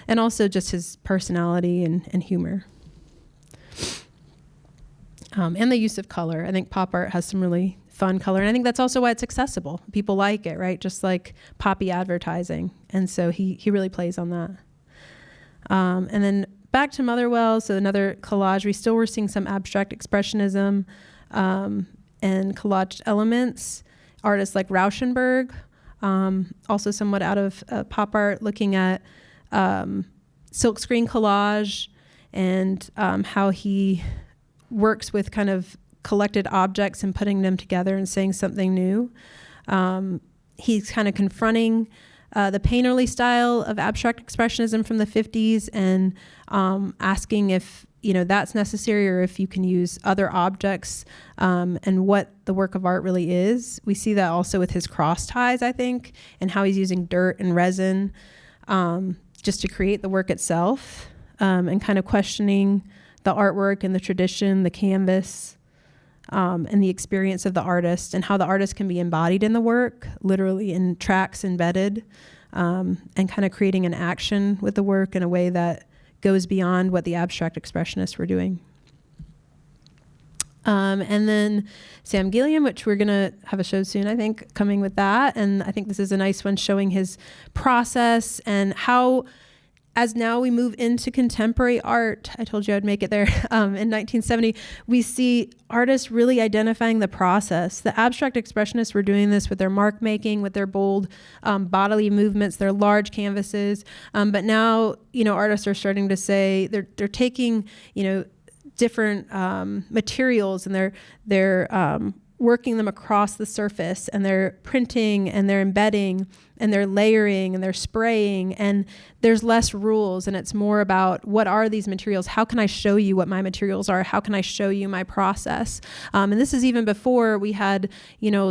And also just his personality and humor. And the use of color. I think pop art has some really fun color. And I think that's also why it's accessible. People like it, right? Just like poppy advertising. And so he really plays on that. And then back to Motherwell, so another collage. We still were seeing some abstract expressionism and collaged elements. Artists like Rauschenberg, also somewhat out of pop art, looking at silkscreen collage and how he works with kind of collected objects and putting them together and saying something new. He's kind of confronting the painterly style of abstract expressionism from the 50s and asking if, you know, that's necessary or if you can use other objects and what the work of art really is. We see that also with his cross ties, I think, and how he's using dirt and resin just to create the work itself, and kind of questioning the artwork and the tradition, the canvas, and the experience of the artist, and how the artist can be embodied in the work, literally in tracks embedded, and kind of creating an action with the work in a way that goes beyond what the abstract expressionists were doing. And then Sam Gilliam, which we're going to have a show soon, I think, coming with that. And I think this is a nice one showing his process and how, as now we move into contemporary art, I told you I'd make it there, in 1970, we see artists really identifying the process. The abstract expressionists were doing this with their mark making, with their bold bodily movements, their large canvases. But now, you know, artists are starting to say they're taking, you know, different materials and they're working them across the surface, and they're printing and they're embedding and they're layering and they're spraying, and there's less rules, and it's more about what are these materials? How can I show you what my materials are? How can I show you my process? And this is even before we had,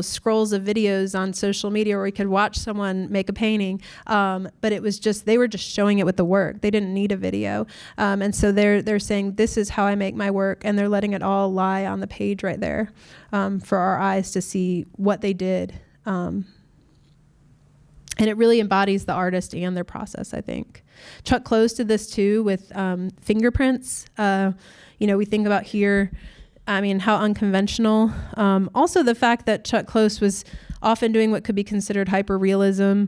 scrolls of videos on social media where we could watch someone make a painting. But it was just, they were just showing it with the work. They didn't need a video. And so they're saying, this is how I make my work, and they're letting it all lie on the page right there for our eyes to see what they did. And it really embodies the artist and their process, I think. Chuck Close did this too with fingerprints. We think about here, how unconventional. Also the fact that Chuck Close was often doing what could be considered hyper-realism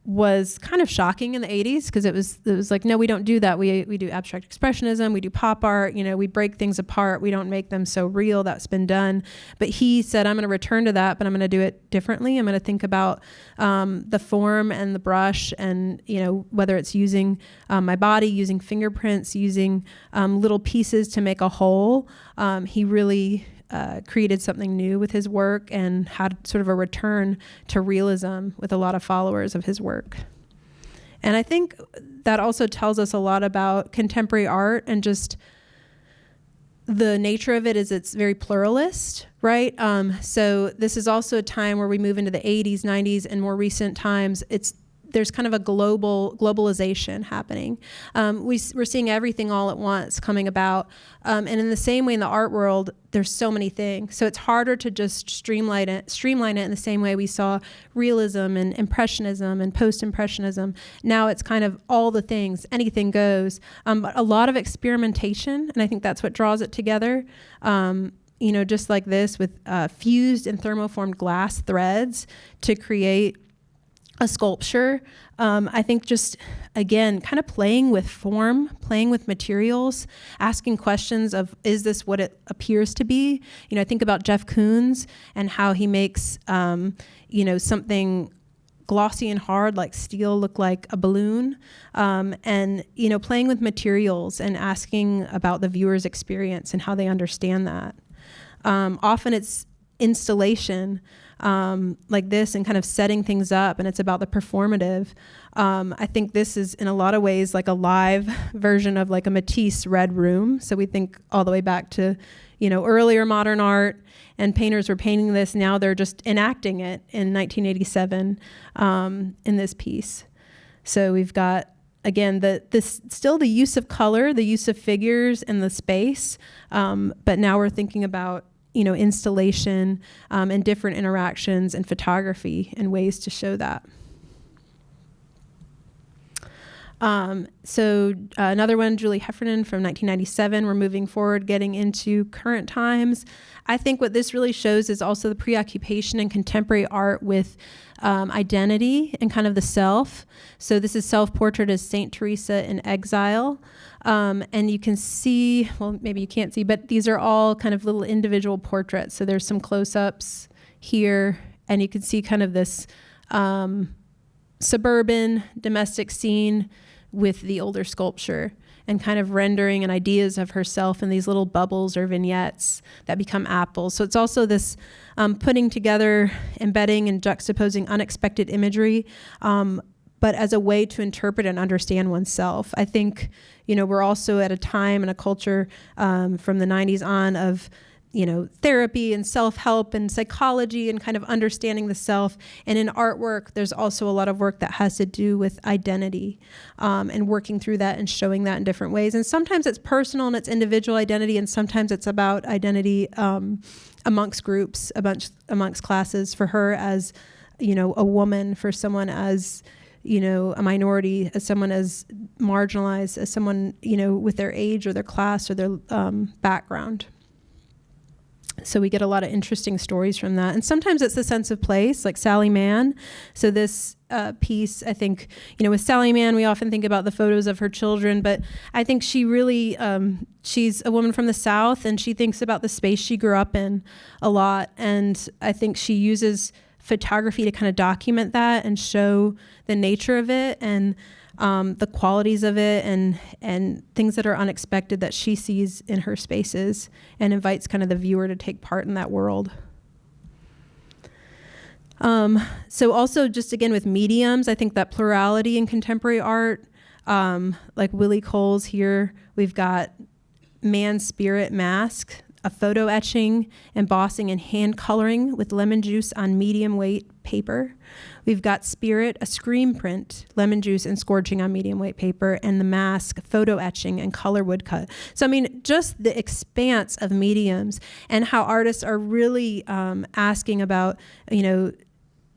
was kind of shocking in the 80s, because it was like, no, we don't do that. We do abstract expressionism, we do pop art, we break things apart, we don't make them so real. That's been done. But he said, I'm going to return to that, but I'm going to do it differently. I'm going to think about the form and the brush, and whether it's using my body, using fingerprints, using little pieces to make a whole. He really created something new with his work and had sort of a return to realism with a lot of followers of his work. And I think that also tells us a lot about contemporary art, and just the nature of it is it's very pluralist, right? So this is also a time where we move into the 80s, 90s, and more recent times, there's kind of a globalization happening. We're seeing everything all at once coming about. And in the same way in the art world, there's so many things. So it's harder to just streamline it in the same way we saw realism and impressionism and post-impressionism. Now it's kind of all the things, anything goes. But a lot of experimentation, and I think that's what draws it together. Just like this with fused and thermoformed glass threads to create a sculpture. I think just, again, kind of playing with form, playing with materials, asking questions of, is this what it appears to be? I think about Jeff Koons and how he makes, something glossy and hard like steel look like a balloon. And playing with materials and asking about the viewer's experience and how they understand that. Often it's installation, like this, and kind of setting things up, and it's about the performative. I think this is in a lot of ways like a live version of like a Matisse Red Room. So we think all the way back to, earlier modern art, and painters were painting this. Now they're just enacting it in 1987 in this piece. So we've got, again, still the use of color, the use of figures and the space, but now we're thinking about installation and different interactions and photography and ways to show that. So another one, Julie Heffernan from 1997. We're moving forward, getting into current times. I think what this really shows is also the preoccupation in contemporary art with identity and kind of the self. So this is self-portrait as Saint Teresa in exile. And you can see, well, maybe you can't see, but these are all kind of little individual portraits. So there's some close-ups here, and you can see kind of this suburban domestic scene with the older sculpture, and kind of rendering and ideas of herself in these little bubbles or vignettes that become apples. So it's also this putting together, embedding and juxtaposing unexpected imagery, but as a way to interpret and understand oneself. I think, we're also at a time and a culture from the 90s on of, therapy and self-help and psychology and kind of understanding the self. And in artwork, there's also a lot of work that has to do with identity and working through that and showing that in different ways. And sometimes it's personal and it's individual identity, and sometimes it's about identity amongst groups, amongst classes. For her as, a woman, for someone as, a minority, as someone as marginalized, as someone, with their age or their class or their background. So we get a lot of interesting stories from that. And sometimes it's the sense of place, like Sally Mann. So this piece, I think, with Sally Mann, we often think about the photos of her children, but I think she really, she's a woman from the South, and she thinks about the space she grew up in a lot. And I think she uses photography to kind of document that and show the nature of it and the qualities of it and things that are unexpected that she sees in her spaces, and invites kind of the viewer to take part in that world. So also just again with mediums, I think that plurality in contemporary art, like Willie Cole's here, we've got man spirit mask, a photo etching, embossing, and hand coloring with lemon juice on medium weight paper. We've got spirit, a screen print, lemon juice, and scorching on medium weight paper, and the mask, photo etching, and color woodcut. So I mean, just the expanse of mediums and how artists are really asking about,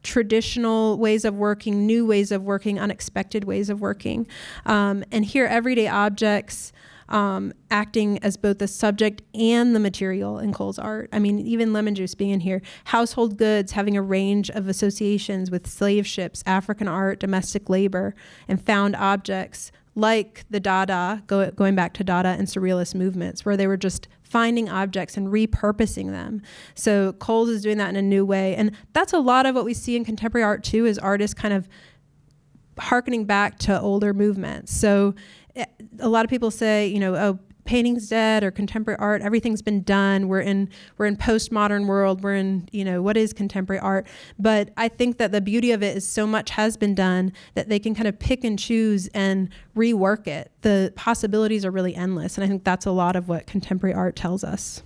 traditional ways of working, new ways of working, unexpected ways of working. And here, everyday objects acting as both the subject and the material in Cole's art. I mean, even lemon juice being in here. Household goods having a range of associations with slave ships, African art, domestic labor, and found objects like the Dada, going back to Dada and Surrealist movements, where they were just finding objects and repurposing them. So Cole's is doing that in a new way. And that's a lot of what we see in contemporary art too, is artists kind of hearkening back to older movements. So a lot of people say, oh, painting's dead, or contemporary art, everything's been done. We're in postmodern world. We're in, what is contemporary art? But I think that the beauty of it is so much has been done that they can kind of pick and choose and rework it. The possibilities are really endless. And I think that's a lot of what contemporary art tells us.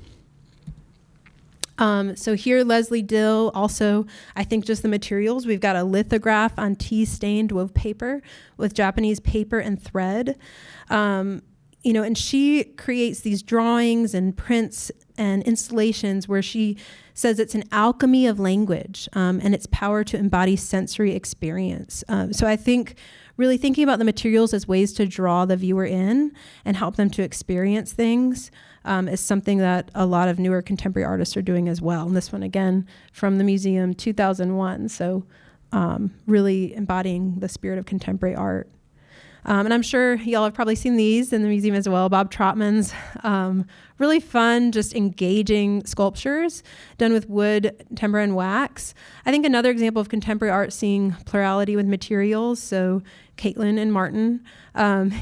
So here, Leslie Dill, also, I think just the materials. We've got a lithograph on tea-stained wove paper with Japanese paper and thread. And she creates these drawings and prints and installations where she says it's an alchemy of language and its power to embody sensory experience. So I think really thinking about the materials as ways to draw the viewer in and help them to experience things is something that a lot of newer contemporary artists are doing as well. And this one, again, from the museum, 2001. So really embodying the spirit of contemporary art. And I'm sure y'all have probably seen these in the museum as well. Bob Trotman's really fun, just engaging sculptures done with wood, timber, and wax. I think another example of contemporary art seeing plurality with materials. So Caitlin and Martin,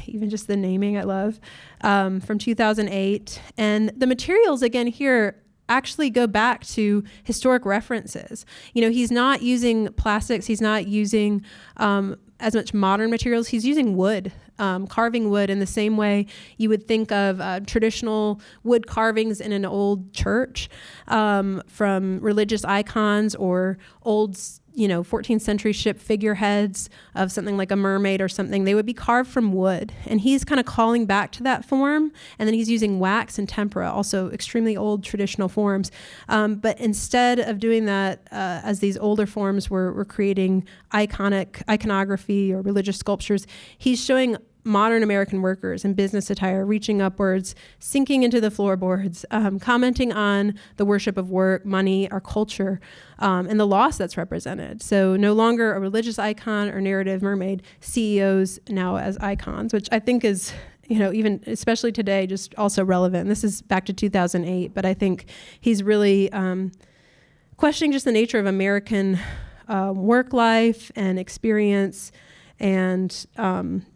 even just the naming I love, from 2008. And the materials, again, here actually go back to historic references. He's not using plastics. He's not using as much modern materials. He's using wood, carving wood in the same way you would think of traditional wood carvings in an old church from religious icons or old 14th century ship figureheads of something like a mermaid or something. They would be carved from wood. And he's kind of calling back to that form. And then he's using wax and tempera, also extremely old traditional forms. But instead of doing that as these older forms were creating iconography or religious sculptures, he's showing modern American workers in business attire reaching upwards, sinking into the floorboards, commenting on the worship of work, money, our culture, and the loss that's represented. So no longer a religious icon or narrative mermaid, CEOs now as icons, which I think is, even especially today, just also relevant. This is back to 2008, but I think he's really questioning just the nature of American work life and experience, and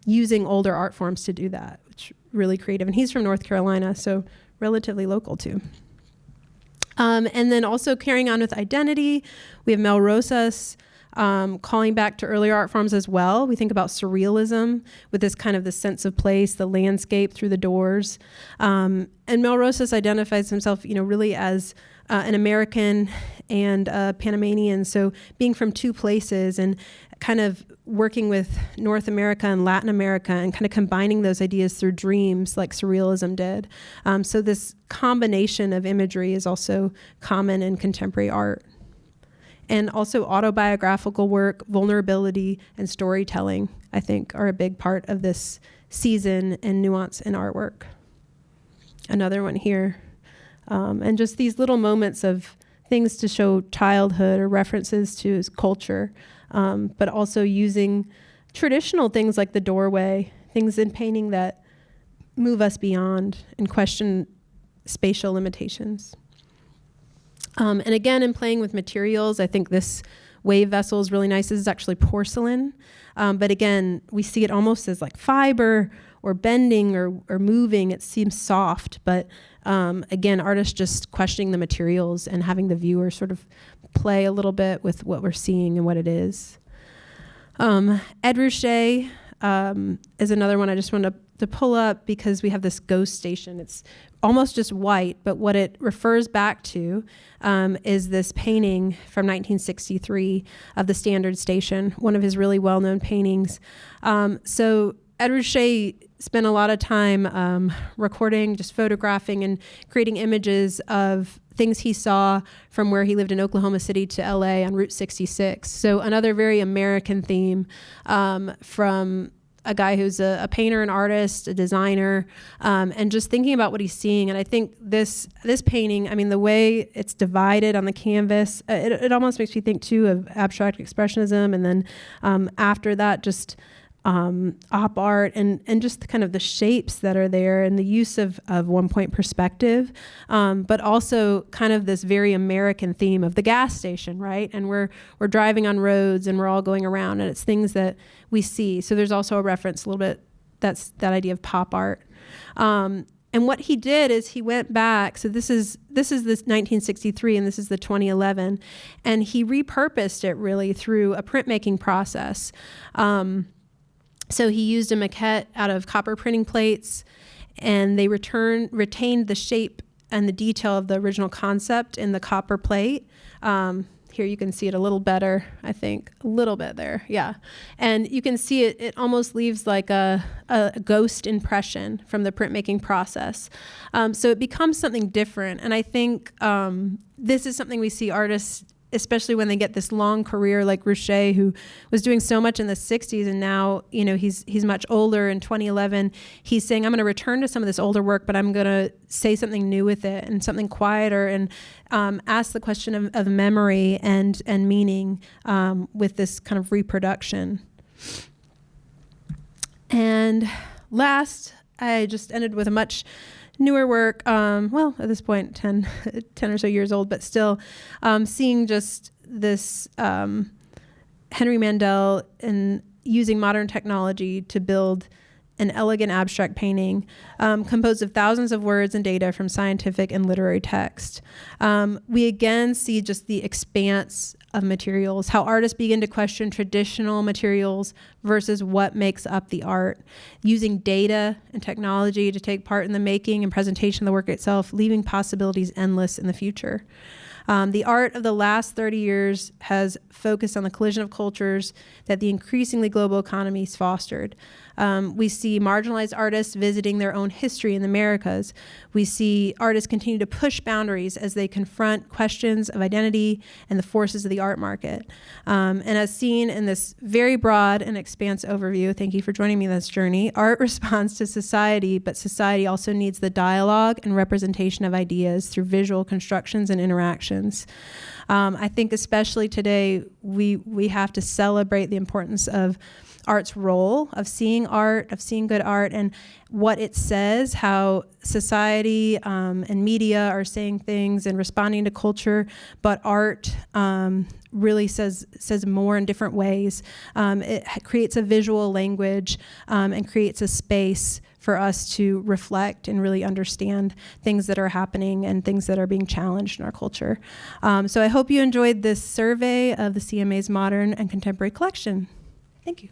using older art forms to do that, which really creative. And he's from North Carolina, so relatively local too. And then also carrying on with identity, we have Mel Rosas calling back to earlier art forms as well. We think about surrealism with this kind of the sense of place, the landscape through the doors. And Mel Rosas identifies himself, really as an American and a Panamanian, so being from two places and kind of working with North America and Latin America and kind of combining those ideas through dreams like surrealism did. So this combination of imagery is also common in contemporary art. And also autobiographical work, vulnerability, and storytelling, I think, are a big part of this season and nuance in artwork. Another one here. And just these little moments of things to show childhood or references to his culture, but also using traditional things like the doorway, things in painting that move us beyond and question spatial limitations. And again, in playing with materials, I think this wave vessel is really nice. This is actually porcelain. But again, we see it almost as like fiber or bending or moving. It seems soft, but again, artists just questioning the materials and having the viewer sort of play a little bit with what we're seeing and what it is. Ed Ruscha is another one I just wanted to pull up because we have this ghost station. It's almost just white, but what it refers back to is this painting from 1963 of the Standard Station, one of his really well-known paintings. So Ed Ruscha spent a lot of time recording, just photographing and creating images of things he saw from where he lived in Oklahoma City to LA on Route 66. So another very American theme from a guy who's a painter, an artist, a designer, and just thinking about what he's seeing. And I think this painting, I mean, the way it's divided on the canvas, it almost makes me think too of abstract expressionism, and then after that, just op art and just kind of the shapes that are there and the use of one-point perspective, but also kind of this very American theme of the gas station, right? And we're driving on roads and we're all going around and it's things that we see. So there's also a reference a little bit, that's that idea of pop art. And what he did is he went back, so this is this 1963 and this is the 2011, and he repurposed it really through a printmaking process. So he used a maquette out of copper printing plates, and they retained the shape and the detail of the original concept in the copper plate. Here you can see it a little better, I think, a little bit there, yeah. And you can see it almost leaves like a ghost impression from the printmaking process. So it becomes something different, and I think this is something we see artists, especially when they get this long career like Ruscha, who was doing so much in the 60s, and now, you know, he's much older. In 2011, he's saying, I'm going to return to some of this older work, but I'm going to say something new with it and something quieter, and ask the question of memory and meaning with this kind of reproduction. And last, I just ended with a much newer work, well, at this point, 10 or so years old, but still seeing just this Henry Mandel and using modern technology to build an elegant abstract painting composed of thousands of words and data from scientific and literary text. We again see just the expanse of materials, how artists begin to question traditional materials versus what makes up the art, using data and technology to take part in the making and presentation of the work itself, leaving possibilities endless in the future. The art of the last 30 years has focused on the collision of cultures that the increasingly global economy's fostered. We see marginalized artists visiting their own history in the Americas. We see artists continue to push boundaries as they confront questions of identity and the forces of the art market. And as seen in this very broad and expansive overview, thank you for joining me on this journey, art responds to society, but society also needs the dialogue and representation of ideas through visual constructions and interactions. I think especially today, we have to celebrate the importance of art's role, of seeing art, of seeing good art, and what it says, how society and media are saying things and responding to culture, but art really says more in different ways. It creates a visual language and creates a space for us to reflect and really understand things that are happening and things that are being challenged in our culture. So I hope you enjoyed this survey of the CMA's Modern and Contemporary Collection. Thank you.